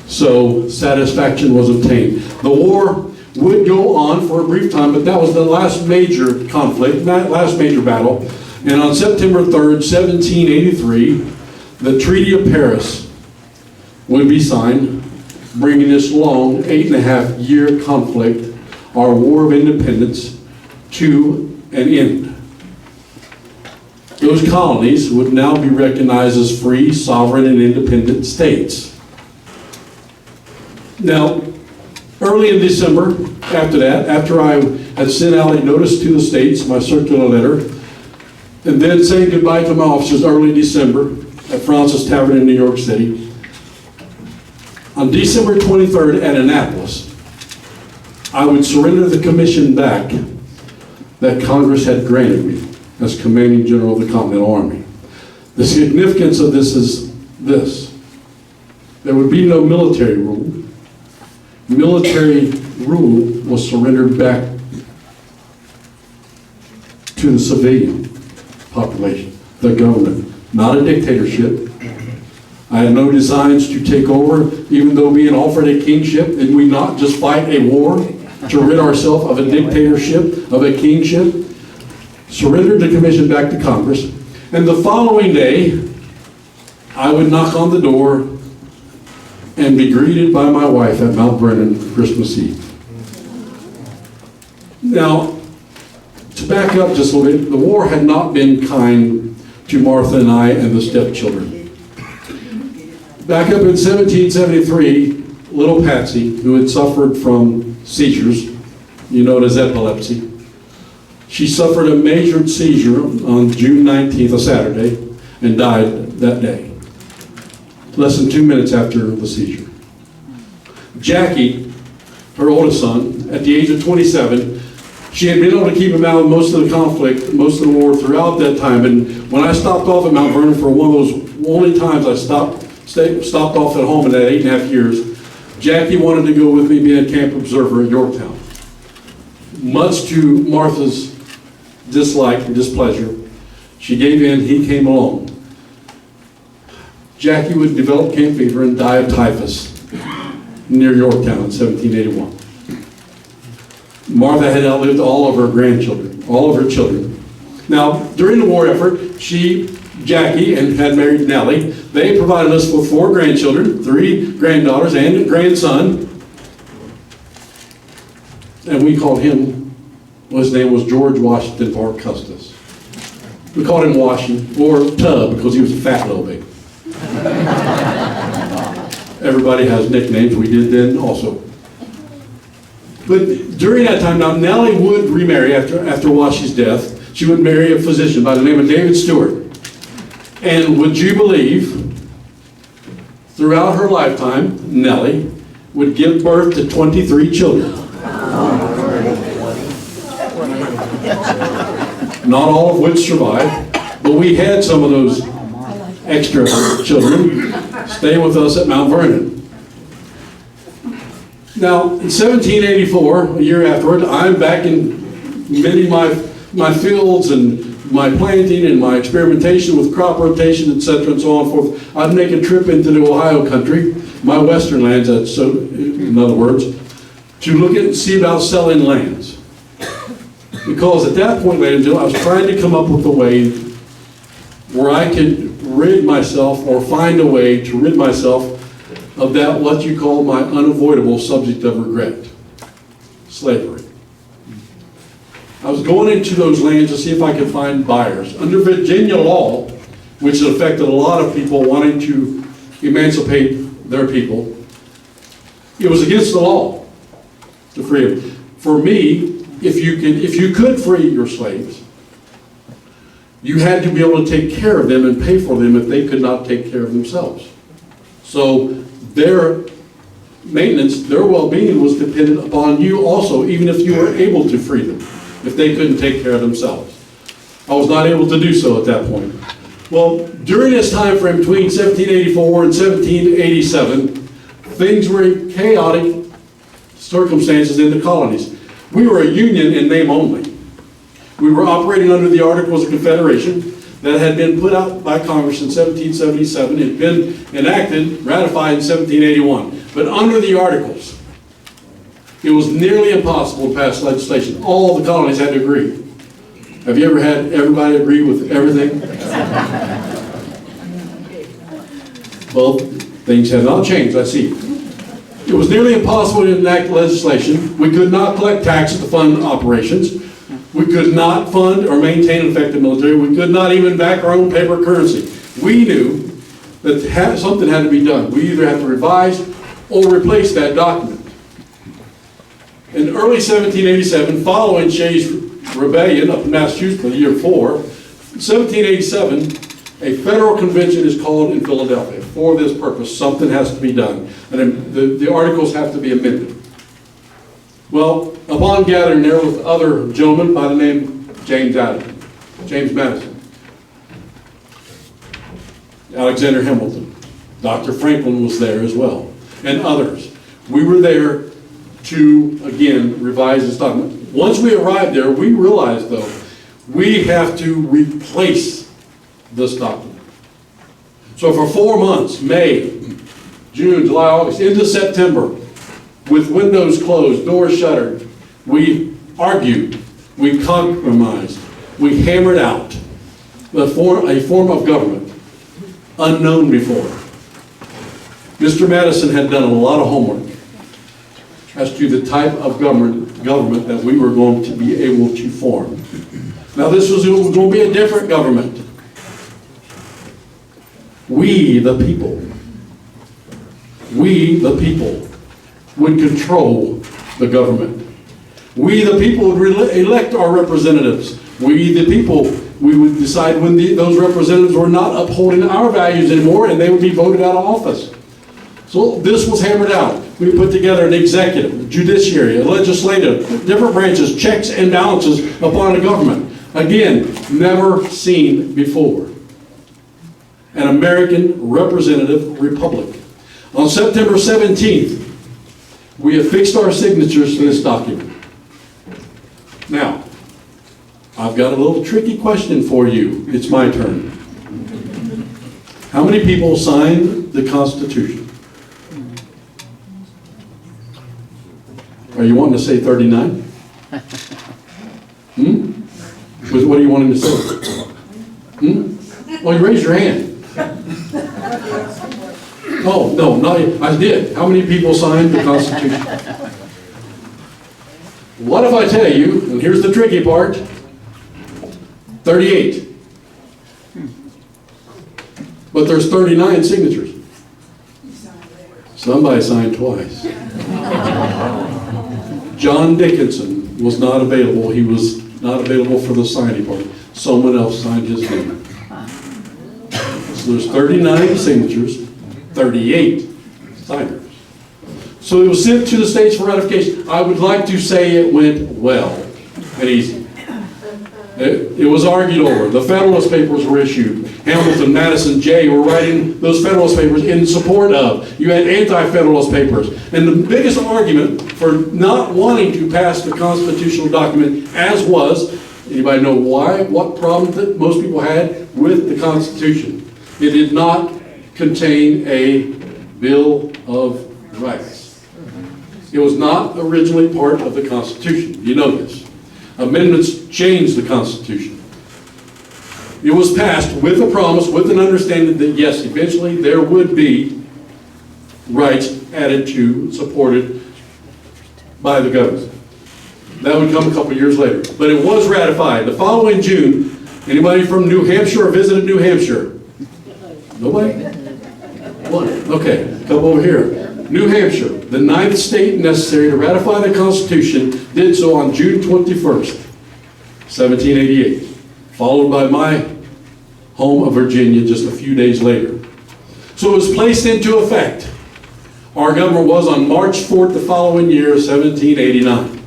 So satisfaction was obtained. The war would go on for a brief time, but that was the last major conflict, last major battle. And on September 3rd, 1783, the Treaty of Paris would be signed, bringing this long 8.5-year conflict, our War of Independence, to an end. Those colonies would now be recognized as free, sovereign, and independent states. Now, early in December, after I had sent out a notice to the states, my circular letter, and then saying goodbye to my officers early in December at Francis Tavern in New York City, on December 23rd at Annapolis, I would surrender the commission back that Congress had granted me as commanding general of the Continental Army. The significance of this is this. There would be no military rule. Military rule was surrendered back to the civilian population, the government, not a dictatorship. I had no designs to take over, even though being offered a kingship, and we not just fight a war to rid ourselves of a dictatorship, of a kingship. Surrendered the commission back to Congress, and the following day, I would knock on the door and be greeted by my wife at Mount Vernon Christmas Eve. Now, to back up just a little bit, the war had not been kind to Martha and I and the stepchildren. Back up in 1773, little Patsy, who had suffered from seizures, you know it as epilepsy, she suffered a major seizure on June 19th, a Saturday, and died that day, less than 2 minutes after the seizure. Jackie, her oldest son, at the age of 27, she had been able to keep him out of most of the conflict, most of the war throughout that time. And when I stopped off at Mount Vernon for one of those only times I stopped off at home in that 8.5 years, Jackie wanted to go with me, being a camp observer at Yorktown. Much to Martha's dislike and displeasure, she gave in, he came along. Jackie would develop camp fever and die of typhus near Yorktown in 1781. Martha had outlived all of her grandchildren, all of her children. Now, during the war effort, Jackie, and had married Nellie. They provided us with 4 grandchildren, 3 granddaughters, and a grandson. And we called him, well, his name was George Washington Parke Custis. We called him Washington, or Tub, because he was a fat little baby. Everybody has nicknames, we did then also. But during that time, now Nellie would remarry after Washy's death. She would marry a physician by the name of David Stewart. And would you believe, throughout her lifetime, Nellie would give birth to 23 children. Not all of which survived, but we had some of those extra children stay with us at Mount Vernon. Now, in 1784, a year afterward, I'm back in many of my fields and my planting and my experimentation with crop rotation, etc., and so on and forth. I'd make a trip into the Ohio country, my western lands, in other words, to look at and see about selling lands. Because at that point, ladies and gentlemen, I was trying to come up with a way where I could rid myself, or find a way to rid myself of that, what you call my unavoidable subject of regret, slavery. I was going into those lands to see if I could find buyers. Under Virginia law, which has affected a lot of people wanting to emancipate their people, it was against the law to free them. For me, if you could free your slaves, you had to be able to take care of them and pay for them if they could not take care of themselves. So their maintenance, their well-being was dependent upon you also, even if you were able to free them, if they couldn't take care of themselves. I was not able to do so at that point. Well, during this time frame between 1784 and 1787, things were in chaotic circumstances in the colonies. We were a union in name only. We were operating under the Articles of Confederation that had been put out by Congress in 1777. It had been enacted, ratified in 1781. But under the Articles, it was nearly impossible to pass legislation. All the colonies had to agree. Have you ever had everybody agree with everything? Well, things have not changed, I see. It was nearly impossible to enact legislation. We could not collect taxes to fund operations. We could not fund or maintain an effective military. We could not even back our own paper currency. We knew that something had to be done. We either had to revise or replace that document. In early 1787, following Shays' rebellion up in Massachusetts for the year 4, 1787, a federal convention is called in Philadelphia. For this purpose, something has to be done. And the articles have to be amended. Well, upon gathering there with other gentlemen by the name James Madison, Alexander Hamilton, Dr. Franklin was there as well, and others. We were there to, again, revise this document. Once we arrived there, we realized, though, we have to replace this document. So for 4 months, May, June, July, August, into September, with windows closed, doors shuttered, we argued, we compromised, we hammered out a form of government unknown before. Mr. Madison had done a lot of homework as to the type of government that we were going to be able to form. Now, this was going to be a different government. We, the people, would control the government. We, the people, would elect our representatives. We, the people, we would decide when those representatives were not upholding our values anymore, and they would be voted out of office. So this was hammered out. We put together an executive, judiciary, a legislative, different branches, checks and balances upon the government. Again, never seen before. An American representative republic. On September 17th, we have fixed our signatures to this document. Now, I've got a little tricky question for you. It's my turn. How many people signed the Constitution? Are you wanting to say 39? What are you wanting to say? Well, you raised your hand. Oh, no, not yet. I did. How many people signed the Constitution? What if I tell you, and here's the tricky part, 38. But there's 39 signatures. Somebody signed twice. John Dickinson was not available. He was not available for the signing part. Someone else signed his name. So there's 39 signatures, 38 signers. So it was sent to the states for ratification. I would like to say it went well and easy. It was argued over. The Federalist Papers were issued. Hamilton, Madison, Jay were writing those Federalist Papers in support of. You had anti-Federalist Papers. And the biggest argument for not wanting to pass the constitutional document as was, anybody know why? What problem that most people had with the Constitution? It did not contain a Bill of Rights. It was not originally part of the Constitution. You know this. Amendments changed the Constitution. It was passed with a promise, with an understanding that yes, eventually there would be rights added to, supported by the government. That would come a couple years later. But it was ratified. The following June, anybody from New Hampshire or visited New Hampshire? Nobody? One. Okay, a couple over here. New Hampshire, the 9th state necessary to ratify the Constitution, did so on June 21st, 1788, followed by my home of Virginia just a few days later. So it was placed into effect. Our government was on March 4th the following year, 1789.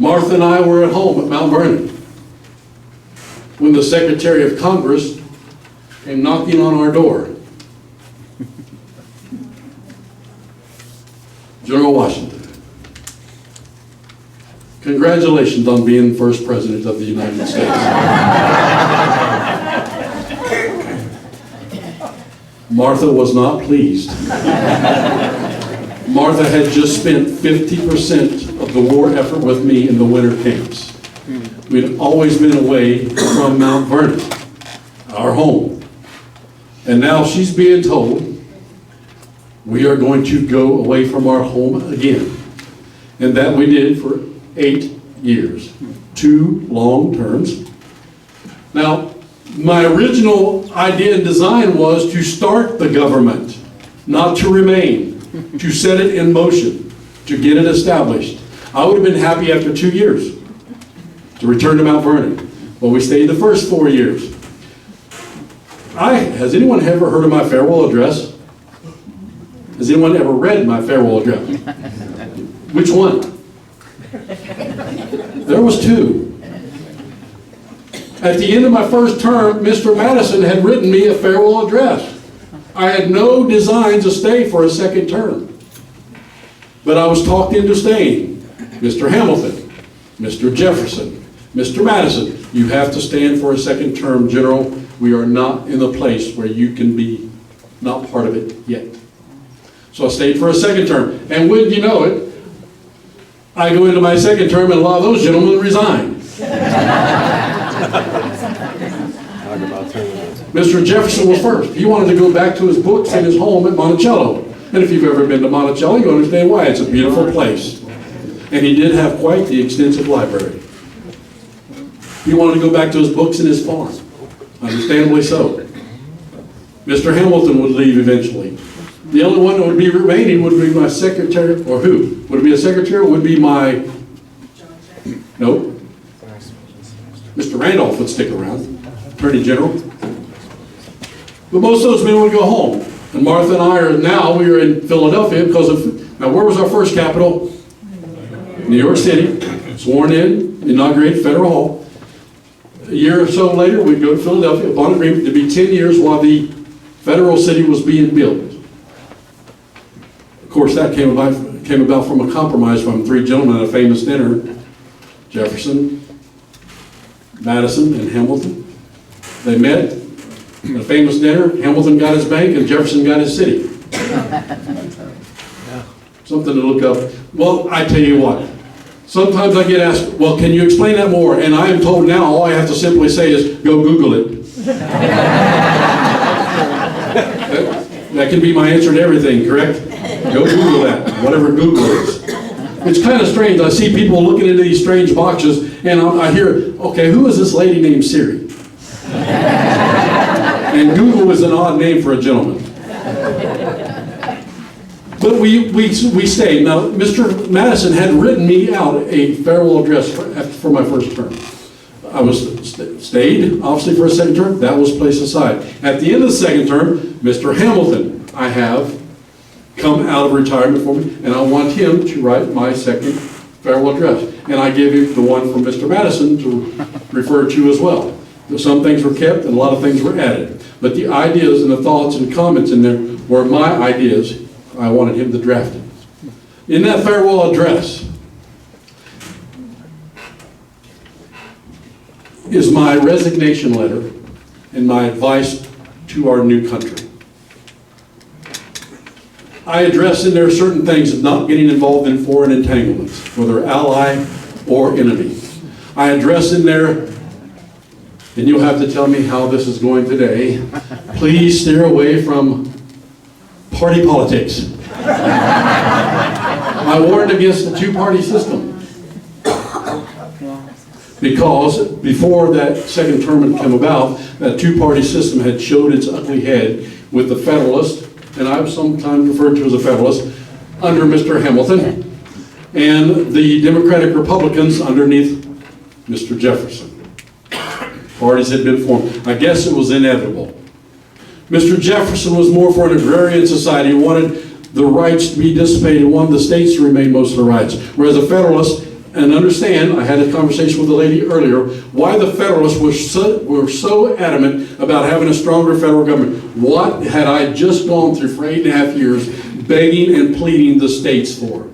Martha and I were at home at Mount Vernon when the Secretary of Congress came knocking on our door. General Washington, congratulations on being first president of the United States. Martha was not pleased. Martha had just spent 50% of the war effort with me in the winter camps. We'd always been away from Mount Vernon, our home. And now she's being told we are going to go away from our home again. And that we did for 8 years. 2 long terms. Now, my original idea and design was to start the government, not to remain, to set it in motion, to get it established. I would have been happy after 2 years to return to Mount Vernon. But we stayed the first 4 years. Has anyone ever heard of my farewell address? Has anyone ever read my farewell address? Which one? There was 2. At the end of my first term, Mr. Madison had written me a farewell address. I had no design to stay for a second term. But I was talked into staying. Mr. Hamilton, Mr. Jefferson, Mr. Madison, you have to stand for a second term, General. We are not in the place where you can be not part of it yet. So I stayed for a second term. And wouldn't you know it, I go into my second term and a lot of those gentlemen resign. Talk about turning Mr. Jefferson was first. He wanted to go back to his books and his home at Monticello. And if you've ever been to Monticello, you understand why. It's a beautiful place. And he did have quite the extensive library. He wanted to go back to his books and his farm. Understandably so. Mr. Hamilton would leave eventually. The only one that would be remaining would be my secretary, or who? Would it be a secretary or would it be my, nope. Mr. Randolph would stick around, Attorney General. But most of those men would go home. And Martha and I we are in Philadelphia because of, now where was our first capital? New York City, sworn in, inaugurated Federal Hall. A year or so later, we'd go to Philadelphia upon agreement to be 10 years while the federal city was being built. Of course, that came about from a compromise from three gentlemen at a famous dinner, Jefferson, Madison, and Hamilton. They met at a famous dinner. Hamilton got his bank and Jefferson got his city. Something to look up. Well, I tell you what, sometimes I get asked, well, can you explain that more? And I am told now all I have to simply say is, go Google it. That can be my answer to everything, correct? Go Google that, whatever Google is. It's kind of strange. I see people looking into these strange boxes, and I hear, okay, who is this lady named Siri? And Google is an odd name for a gentleman. But we stayed. Now, Mr. Madison had written me out a farewell address for my first term. I stayed, obviously, for a second term. That was placed aside. At the end of the second term, Mr. Hamilton, I have come out of retirement for me, and I want him to write my second farewell address. And I gave him the one from Mr. Madison to refer to as well. Some things were kept, and a lot of things were added. But the ideas and the thoughts and comments in there were my ideas. I wanted him to draft it. In that farewell address is my resignation letter and my advice to our new country. I address in there certain things of not getting involved in foreign entanglements, whether ally or enemy. I address in there, and you'll have to tell me how this is going today, please steer away from party politics. I warned against the two-party system. Because before that second term had come about, that two-party system had showed its ugly head with the Federalist, and I've sometimes referred to as a Federalist, under Mr. Hamilton, and the Democratic Republicans underneath Mr. Jefferson. Parties had been formed. I guess it was inevitable. Mr. Jefferson was more for an agrarian society. He wanted the rights to be dissipated. He wanted the states to remain most of the rights. Whereas the Federalists, and understand, I had a conversation with a lady earlier, why the Federalists were so adamant about having a stronger federal government. What had I just gone through for 8.5 years begging and pleading the states for?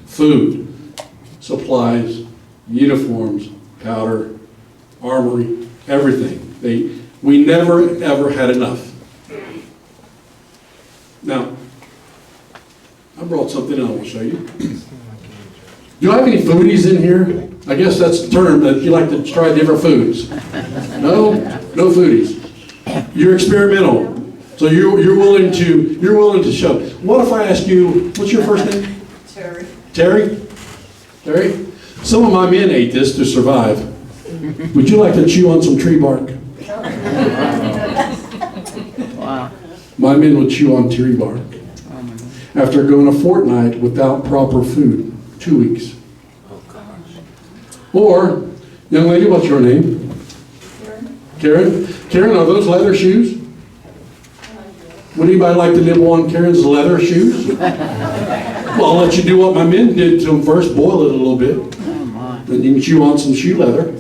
Food, supplies, uniforms, powder, armory, everything. We never, ever had enough. Now, I brought something I want to show you. Do I have any foodies in here? I guess that's the term that you like to try different foods. No? No foodies. You're experimental. So you're willing to show. What if I ask you, what's your first name? Terry. Terry? Terry? Some of my men ate this to survive. Would you like to chew on some tree bark? Wow. My men would chew on tree bark. After going a fortnight without proper food. 2 weeks. Or, young lady, what's your name? Karen. Karen, are those leather shoes? Would anybody like to nibble on Karen's leather shoes? Well, I'll let you do what my men did to them first. Boil it a little bit. Then you can chew on some shoe leather.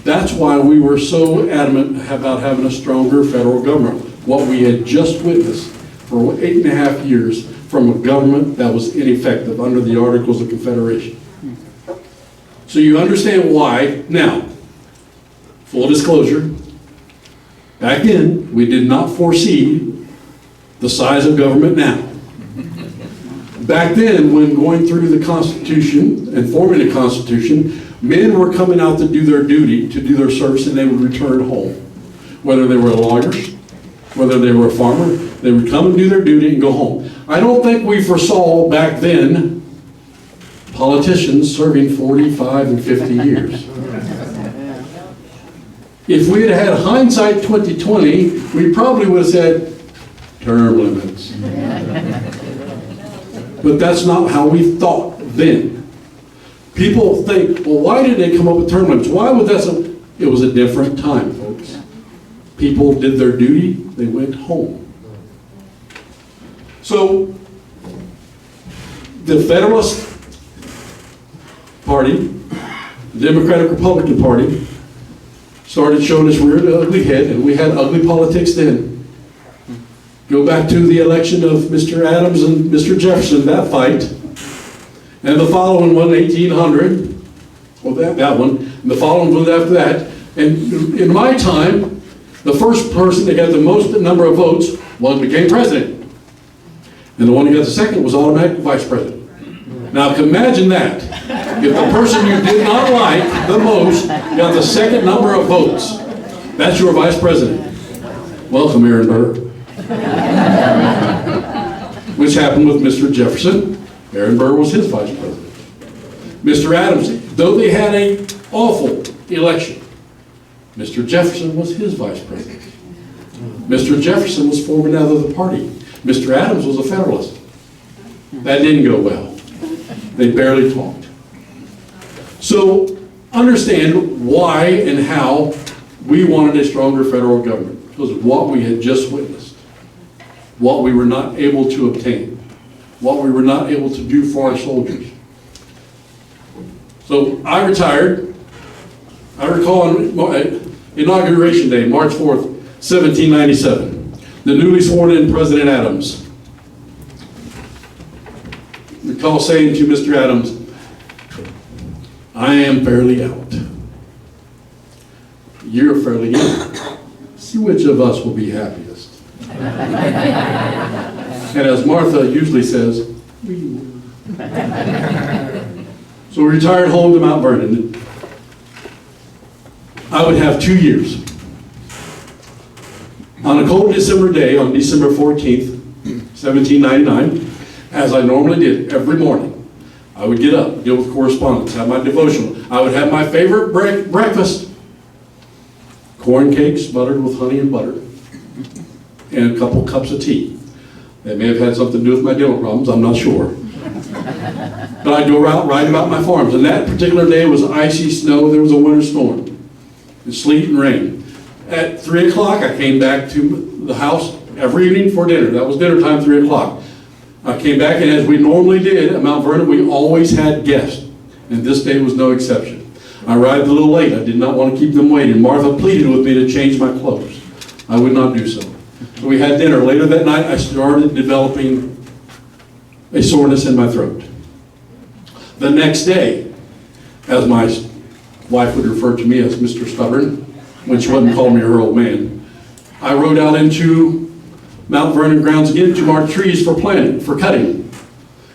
That's why we were so adamant about having a stronger federal government. What we had just witnessed for 8.5 years from a government that was ineffective under the Articles of Confederation. So you understand why. Now, full disclosure, back then, we did not foresee the size of government now. Back then, when going through the Constitution and forming the Constitution, Men were coming out to do their duty, to do their service, and they would return home. Whether they were lawyers, whether they were a farmer, they would come and do their duty and go home. I don't think we foresaw back then politicians serving 45 and 50 years. If we had had hindsight 2020, we probably would have said term limits. But that's not how we thought then. People think, well, why did they come up with term limits? Why was that so? It was a different time, folks. People did their duty, they went home. So, the Federalist Party, the Democratic Republican Party, started showing us rear to ugly head, and we had ugly politics then. Go back to the election of Mr. Adams and Mr. Jefferson, that fight, and the following one, 1800, well, that one, and the following one after that. And in my time, the first person that got the most number of votes, one became president. And the one who got the second was automatic vice president. Now imagine that. If the person you did not like the most got the second number of votes, that's your vice president. Welcome, Aaron Burr. Which happened with Mr. Jefferson. Aaron Burr was his vice president. Mr. Adams, though they had an awful election, Mr. Jefferson was his vice president. Mr. Jefferson was formed out of the party. Mr. Adams was a Federalist. That didn't go well. They barely talked. So understand why and how we wanted a stronger federal government. Because of what we had just witnessed, what we were not able to obtain, what we were not able to do for our soldiers. So I retired. I recall on Inauguration Day, March 4th, 1797, the newly sworn in President Adams. I recall saying to Mr. Adams, I am fairly out. You're fairly in. See which of us will be happiest. And as Martha usually says, we will. So we retired home to Mount Vernon. I would have 2 years. On a cold December day, on December 14th, 1799, as I normally did every morning, I would get up, deal with correspondence, have my devotional. I would have my favorite breakfast, corn cakes buttered with honey and butter, and a couple cups of tea. That may have had something to do with my dental problems, I'm not sure. But I'd go out riding about my farms, and that particular day was icy snow, there was a winter storm, and sleet and rain. At 3 o'clock, I came back to the house every evening for dinner. That was dinner time, 3 o'clock. I came back, and as we normally did at Mount Vernon, we always had guests, and this day was no exception. I arrived a little late. I did not want to keep them waiting. Martha pleaded with me to change my clothes. I would not do so. So we had dinner. Later that night, I started developing a soreness in my throat. The next day, as my wife would refer to me as Mr. Stubborn, when she wouldn't call me her old man, I rode out into Mount Vernon grounds again to mark trees for planting, for cutting.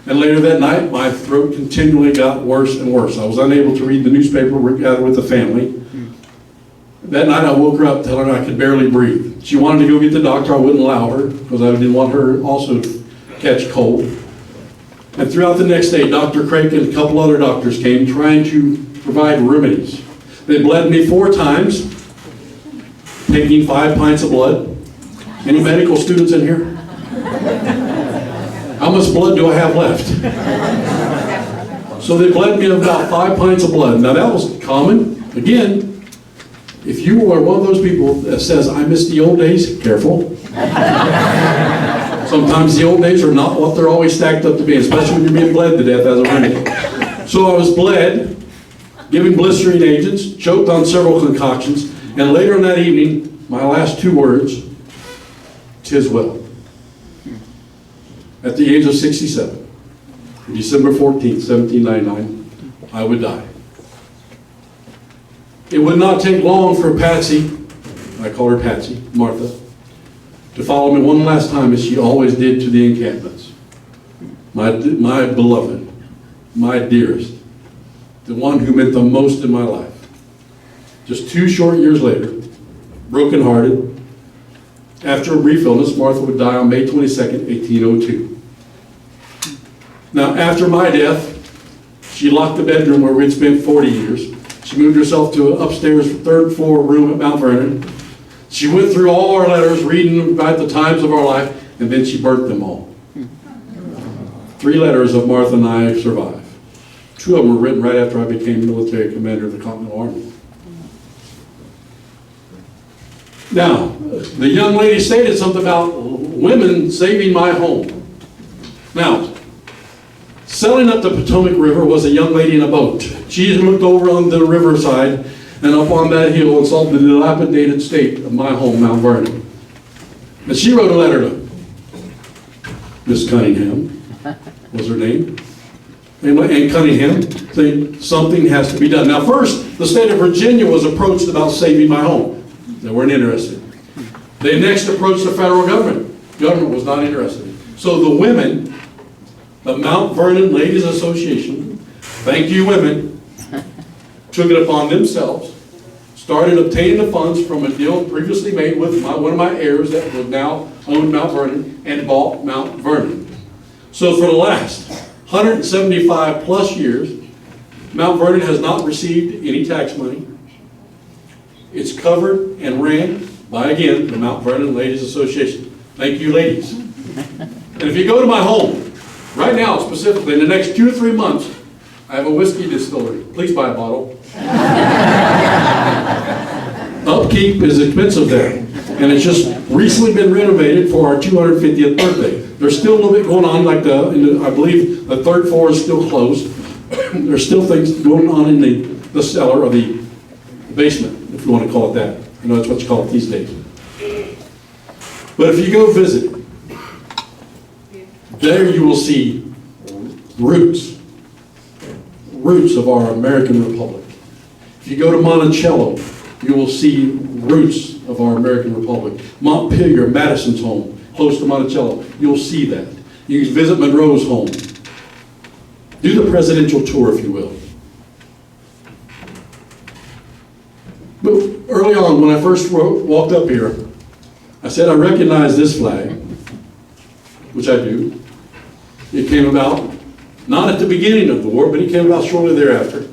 And later that night, my throat continually got worse and worse. I was unable to read the newspaper gathered with the family. That night I woke her up telling her I could barely breathe. She wanted to go get the doctor. I wouldn't allow her because I didn't want her also to catch cold. And throughout the next day, Dr. Craig and a couple other doctors came trying to provide remedies. They bled me 4 times, taking 5 pints of blood. Any medical students in here? How much blood do I have left? So they bled me about 5 pints of blood. Now that was common. Again, if you are one of those people that says, I miss the old days, careful. Sometimes the old days are not what they're always stacked up to be, especially when you're being bled to death as a remedy. So I was bled, given blistering agents, choked on several concoctions, and later in that evening, my last 2 words, 'tis well. At the age of 67, December 14th, 1799, I would die. It would not take long for Patsy, I call her Patsy, Martha, to follow me one last time as she always did to the encampments. My beloved, my dearest, the one who meant the most in my life. Just 2 short years later, brokenhearted, after a brief illness, Martha would die on May 22nd, 1802. Now, after my death, she locked the bedroom where we'd spent 40 years. She moved herself to an upstairs 3rd floor room at Mount Vernon. She went through all our letters, reading about the times of our life, and then she burnt them all. 3 letters of Martha and I survive. 2 of them were written right after I became military commander of the Continental Army. Now, the young lady stated something about women saving my home. Now, sailing up the Potomac River was a young lady in a boat. She looked over on the riverside and up on that hill and saw the dilapidated state of my home, Mount Vernon. And she wrote a letter to Miss Cunningham, was her name, and Cunningham, saying something has to be done. Now, first, the state of Virginia was approached about saving my home. They weren't interested. They next approached the federal government. Government was not interested. So the women of Mount Vernon Ladies Association, thank you women, took it upon themselves, started obtaining the funds from a deal previously made with one of my heirs that would now own Mount Vernon, and bought Mount Vernon. So for the last 175 plus years, Mount Vernon has not received any tax money. It's covered and ran by, again, the Mount Vernon Ladies Association. Thank you, ladies. And if you go to my home, right now specifically, in the next 2 or 3 months, I have a whiskey distillery. Please buy a bottle. Upkeep is expensive there. And it's just recently been renovated for our 250th birthday. There's still a little bit going on, like I believe the 3rd floor is still closed. There's still things going on in the cellar or the basement, if you want to call it that. I know that's what you call it these days. But if you go visit, there you will see roots of our American Republic. If you go to Monticello, you will see roots of our American Republic. Montpelier, Madison's home, close to Monticello, you'll see that. You can visit Monroe's home. Do the presidential tour, if you will. But early on, when I first walked up here, I said I recognize this flag, which I do. It came about, not at the beginning of the war, but it came about shortly thereafter.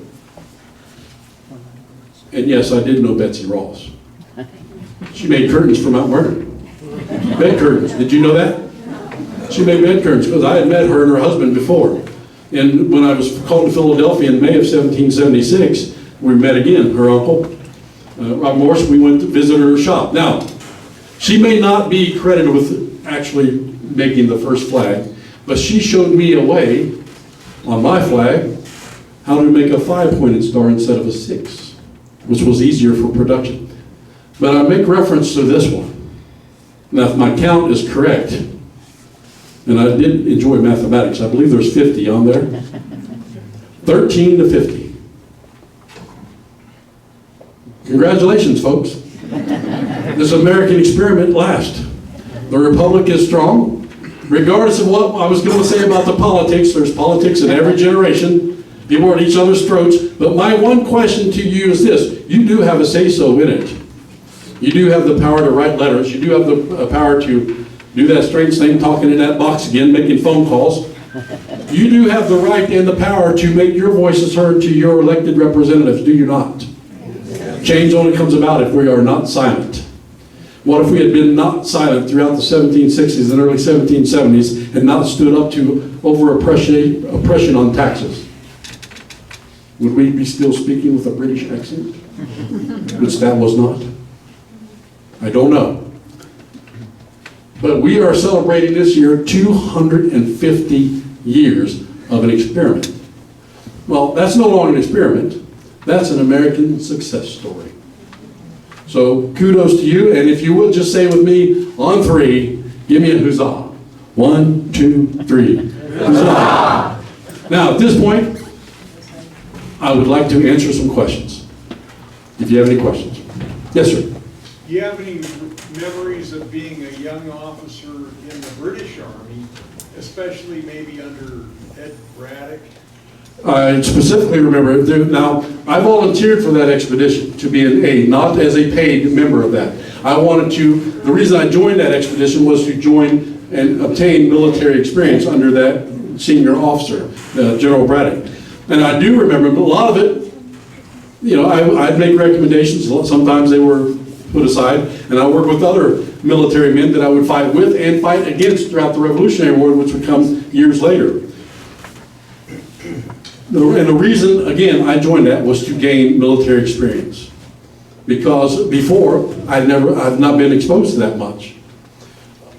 And yes, I did know Betsy Ross. She made curtains for Mount Vernon. Bed curtains. Did you know that? She made bed curtains because I had met her and her husband before. And when I was called to Philadelphia in May of 1776, we met again, her uncle, Rob Morse. We went to visit her shop. Now, she may not be credited with actually making the first flag, but she showed me a way on my flag how to make a 5-pointed star instead of a 6, which was easier for production. But I make reference to this one. Now, if my count is correct, and I did enjoy mathematics, I believe there's 50 on there. 13 to 50. Congratulations, folks. This American experiment lasts. The Republic is strong. Regardless of what I was going to say about the politics, there's politics in every generation. People are at each other's throats. But my one question to you is this. You do have a say-so in it. You do have the power to write letters. You do have the power to do that strange thing, talking in that box again, making phone calls. You do have the right and the power to make your voices heard to your elected representatives, do you not? Change only comes about if we are not silent. What if we had been not silent throughout the 1760s and early 1770s and not stood up to oppression on taxes? Would we be still speaking with a British accent? Which that was not. I don't know. But we are celebrating this year 250 years of an experiment. Well, that's no longer an experiment. That's an American success story. So kudos to you, and if you would just say with me on 3, give me a huzzah. 1, 2, 3. Huzzah! Now at this point, I would like to answer some questions. If you have any questions. Yes, sir. Do you have any memories of being a young officer in the British Army, especially maybe under Ed Braddock? I specifically remember, now, I volunteered for that expedition to be an aide, not as a paid member of that. The reason I joined that expedition was to join and obtain military experience under that senior officer, General Braddock. And I do remember a lot of it, I'd make recommendations, sometimes they were put aside, and I worked with other military men that I would fight with and fight against throughout the Revolutionary War, which would come years later. And the reason, again, I joined that was to gain military experience. Because before, I've not been exposed to that much.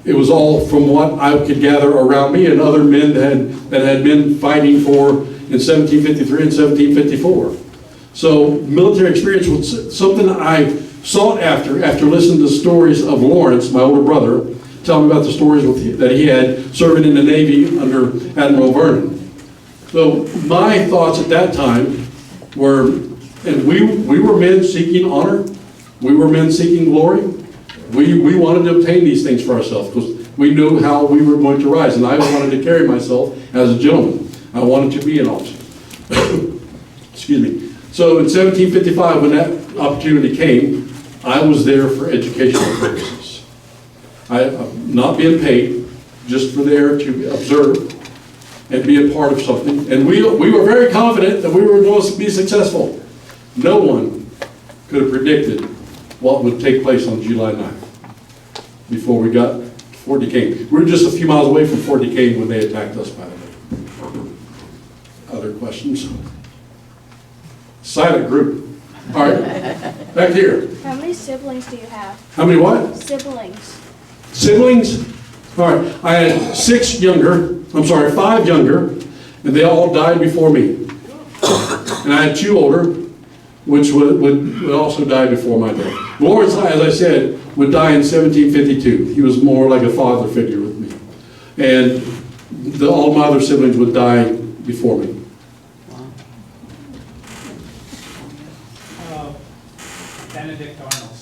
It was all from what I could gather around me and other men that had been fighting in 1753 and 1754. So military experience was something I sought after listening to stories of Lawrence, my older brother, tell me about the stories that he had serving in the Navy under Admiral Vernon. So my thoughts at that time were, and we were men seeking honor, we were men seeking glory. We wanted to obtain these things for ourselves because we knew how we were going to rise, and I wanted to carry myself as a gentleman. I wanted to be an officer. Excuse me. So in 1755, when that opportunity came, I was there for educational purposes. I'm not being paid, just for there to observe and be a part of something. And we were very confident that we were going to be successful. No one could have predicted what would take place on July 9th before we got to Fort Duquesne. We were just a few miles away from Fort Duquesne when they attacked us, by the way. Other questions? Silent group. All right, back here. How many siblings do you have? How many what? Siblings. Siblings? All right, I had 5 younger, and they all died before me. And I had 2 older, which would also die before my death. Lawrence, as I said, would die in 1752. He was more like a father figure with me. And all my other siblings would die before me. Benedict Arnold.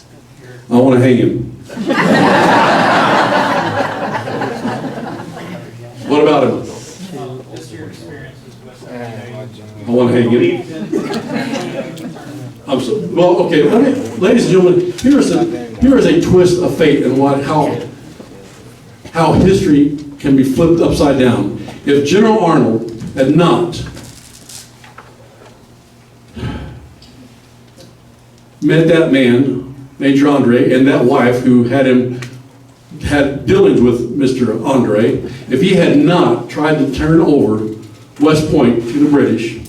I want to hang him. What about him? Just your experiences with I want to hang him. Well, okay, ladies and gentlemen, here is a twist of fate and how history can be flipped upside down. If General Arnold had not met that man, Major Andre, and that wife who had dealings with Mr. Andre, if he had not tried to turn over West Point to the British,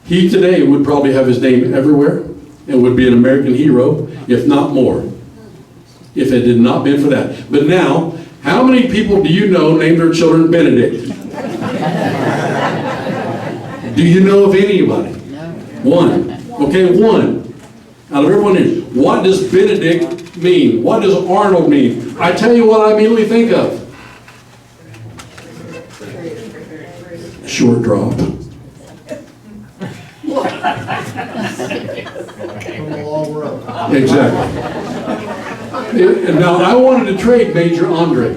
he today would probably have his name everywhere and would be an American hero, if not more, if it had not been for that. But now, how many people do you know named their children Benedict? Do you know of anybody? One. Okay, one. Out of everyone here, what does Benedict mean? What does Arnold mean? I tell you what I immediately think of. Short drop. Exactly. And now I wanted to trade Major Andre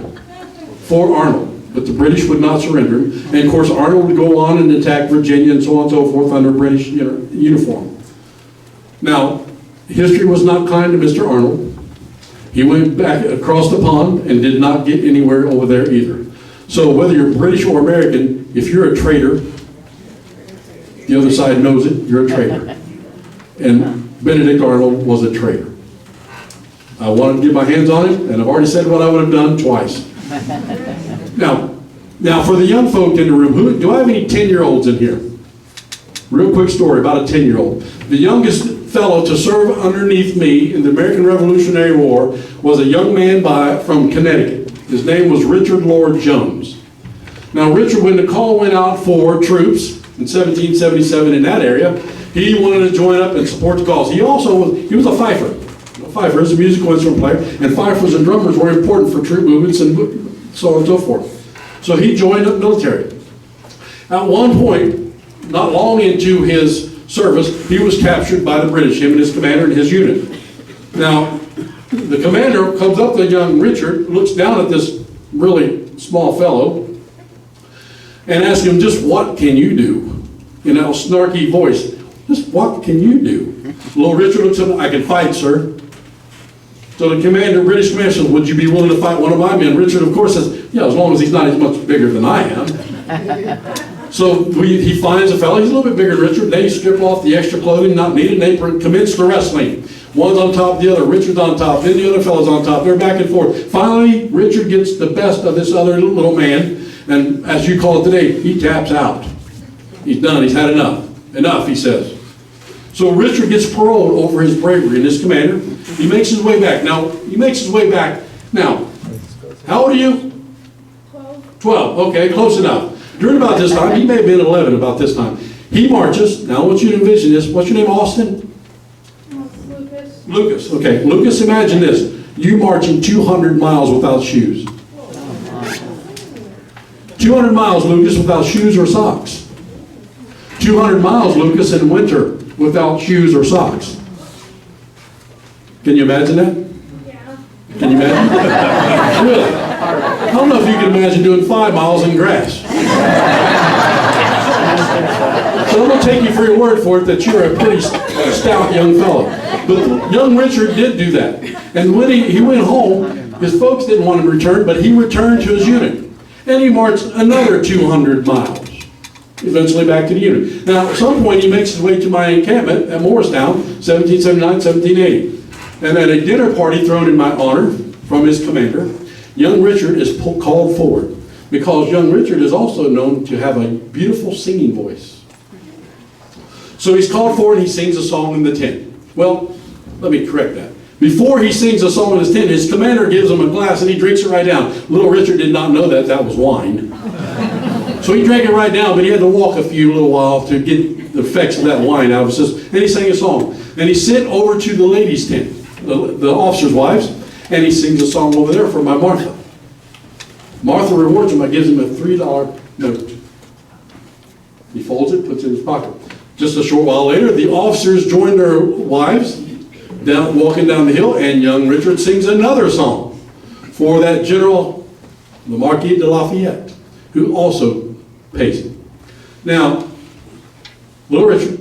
for Arnold, but the British would not surrender him. And of course Arnold would go on and attack Virginia and so on and so forth under British uniform. Now, history was not kind to Mr. Arnold. He went back across the pond and did not get anywhere over there either. So whether you're British or American, if you're a traitor, the other side knows it, you're a traitor. And Benedict Arnold was a traitor. I wanted to get my hands on him, and I've already said what I would have done twice. Now for the young folk in the room, do I have any 10-year-olds in here? Real quick story about a 10-year-old. The youngest fellow to serve underneath me in the American Revolutionary War was a young man from Connecticut. His name was Richard Lord Jones. Now Richard, when the call went out for troops in 1777 in that area, he wanted to join up and support the cause. He was a fifer. A fifer is a musical instrument player, and fifers and drummers were important for troop movements and so on and so forth. So he joined the military. At one point, not long into his service, he was captured by the British, him and his commander and his unit. Now, the commander comes up to young Richard, looks down at this really small fellow, and asks him, just what can you do? in a snarky voice, "Just what can you do?" Little Richard looks at him, "I can fight, sir." So the British commander says, "Would you be willing to fight one of my men?" Richard, of course, says, "Yeah, as long as he's not as much bigger than I am." So he finds a fellow, he's a little bit bigger than Richard. They strip off the extra clothing not needed, and they commence the wrestling. One's on top of the other, Richard's on top, then the other fellow's on top, they're back and forth. Finally, Richard gets the best of this other little man, and as you call it today, he taps out. He's done, he's had enough. Enough, he says. So Richard gets paroled over his bravery, and his commander, he makes his way back. Now, how old are you? 12, okay, close enough. During about this time, he may have been 11 about this time. He marches, now I want you to envision this. What's your name, Austin? Lucas, okay. Lucas, imagine this. You marching 200 miles without shoes. 200 miles, Lucas, without shoes or socks. 200 miles, Lucas, in winter without shoes or socks. Can you imagine that? Yeah. Can you imagine? Really? I don't know if you can imagine doing 5 miles in grass. So I'm going to take you for your word for it that you're a pretty stout young fellow. But young Richard did do that. And when he went home, his folks didn't want him to return, but he returned to his unit. And he marched another 200 miles, eventually back to the unit. Now, at some point, he makes his way to my encampment at Morristown, 1779, 1780. And at a dinner party thrown in my honor from his commander, young Richard is called forward, because young Richard is also known to have a beautiful singing voice. So he's called forward and he sings a song in the tent. Well, let me correct that. Before he sings a song in his tent, his commander gives him a glass and he drinks it right down. Little Richard did not know that was wine. So he drank it right down, but he had to walk a little while to get the effects of that wine out of his system. And he sang a song. And he sent over to the ladies' tent, the officers' wives, and he sings a song over there for my Martha. Martha rewards him by giving him a $3 note. He folds it, puts it in his pocket. Just a short while later, the officers join their wives walking down the hill, and young Richard sings another song for that general, the Marquis de Lafayette, who also pays him. Now, little Richard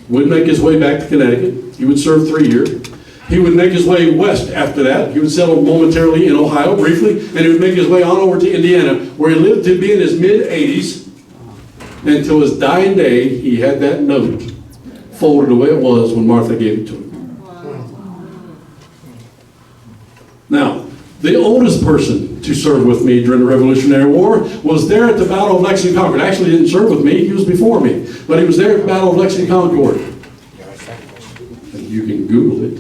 would make his way back to Connecticut. He would serve 3 years. He would make his way west after that. He would settle momentarily in Ohio briefly, and he would make his way on over to Indiana, where he lived to be in his mid-80s. Until his dying day, he had that note folded the way it was when Martha gave it to him. Now, the oldest person to serve with me during the Revolutionary War was there at the Battle of Lexington Concord. Actually, he didn't serve with me, he was before me. But he was there at the Battle of Lexington Concord. And you can Google it.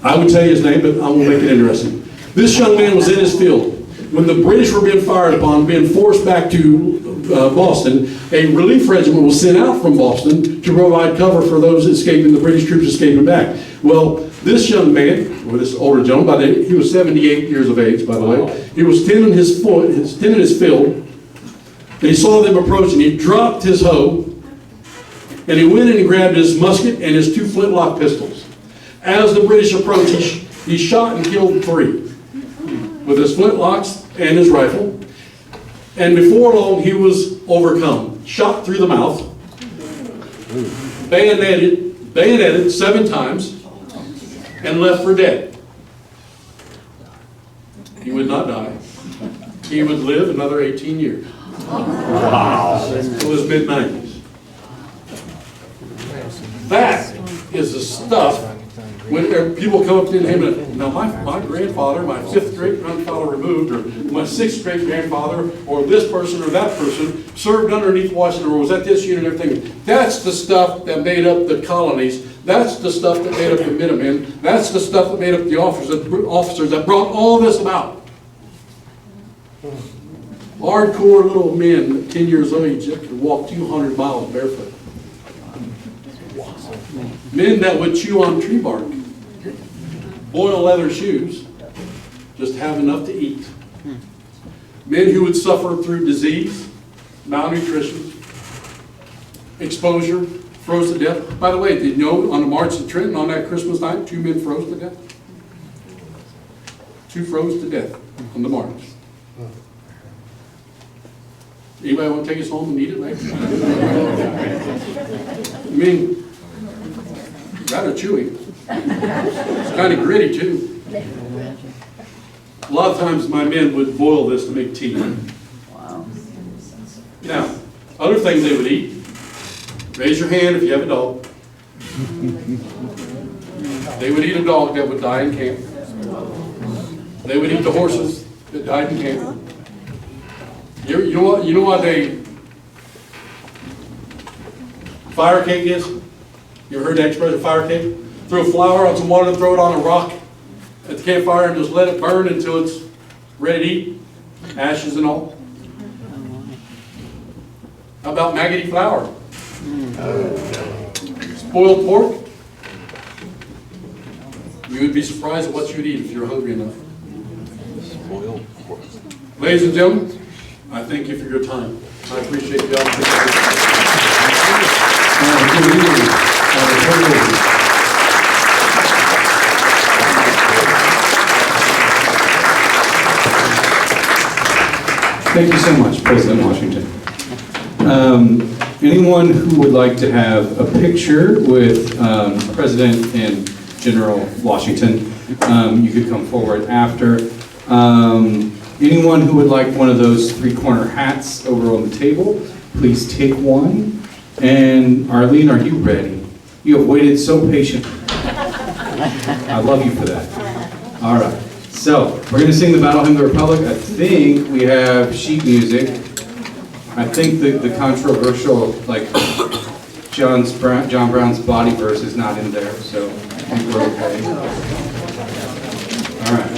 I would tell you his name, but I won't make it interesting. This young man was in his field. When the British were being fired upon, being forced back to Boston, a relief regiment was sent out from Boston to provide cover for those escaping, the British troops escaping back. Well, this young man, or this older gentleman, he was 78 years of age, by the way. He was tending his field, and he saw them approaching. He dropped his hoe, and he went in and grabbed his musket and his 2 flintlock pistols. As the British approached, he shot and killed 3. With his flintlocks and his rifle. And before long, he was overcome. Shot through the mouth. Bayoneted 7 times. And left for dead. He would not die. He would live another 18 years. Wow. Till his mid-90s. That is the stuff. When people come up to him and, now my grandfather, my 5th great grandfather removed, or my 6th great grandfather, or this person or that person served underneath Washington, or was at this unit and everything. That's the stuff that made up the colonies. That's the stuff that made up the Minutemen. That's the stuff that made up the officers that brought all this about. Hardcore little men, 10 years of age, that could walk 200 miles barefoot. Men that would chew on tree bark, boil leather shoes, just have enough to eat. Men who would suffer through disease, malnutrition, exposure, froze to death. By the way, did you know on the March to Trenton on that Christmas night, 2 men froze to death? 2 froze to death on the march. Anybody want to take us home and eat it later? I mean, rather chewy. It's kind of gritty too. A lot of times my men would boil this to make tea. Now, other things they would eat. Raise your hand if you have a dog. They would eat a dog that would die in camp. They would eat the horses that died in camp. You know what a fire cake is? You ever heard that expression, fire cake? Throw flour on some water and throw it on a rock at the campfire and just let it burn until it's ready to eat, ashes and all. How about maggoty flour? Spoiled pork? You would be surprised at what you'd eat if you're hungry enough. Ladies and gentlemen, I thank you for your time. I appreciate the opportunity. Thank you so much, President Washington. Anyone who would like to have a picture with President and General Washington, you could come forward after. Anyone who would like one of those three-corner hats over on the table, please take one. And Arlene, are you ready? You have waited so patiently. I love you for that. All right. So, we're going to sing the Battle Hymn of the Republic. I think we have sheet music. I think the controversial, like, John Brown's Body verse is not in there, so I think we're okay. All right.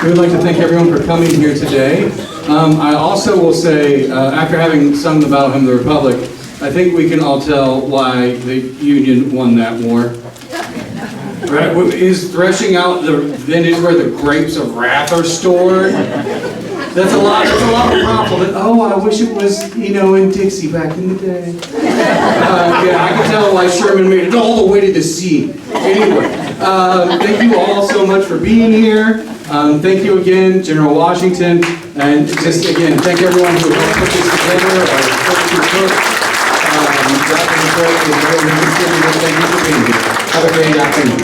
We would like to thank everyone for coming here today. I also will say, after having sung the Battle Hymn of the Republic, I think we can all tell why the Union won that war. Right? Is threshing out the vintage where the grapes of wrath are stored? That's a lot of compliment. Oh, I wish it was, in Dixie back in the day. Yeah, I can tell why Sherman made it all the way to the sea. Anyway, thank you all so much for being here. Thank you again, General Washington, and just again, thank everyone who helped put this together, our Curt, Dr. Curt, and everyone who contributed. Thank you for being here. Have a great afternoon.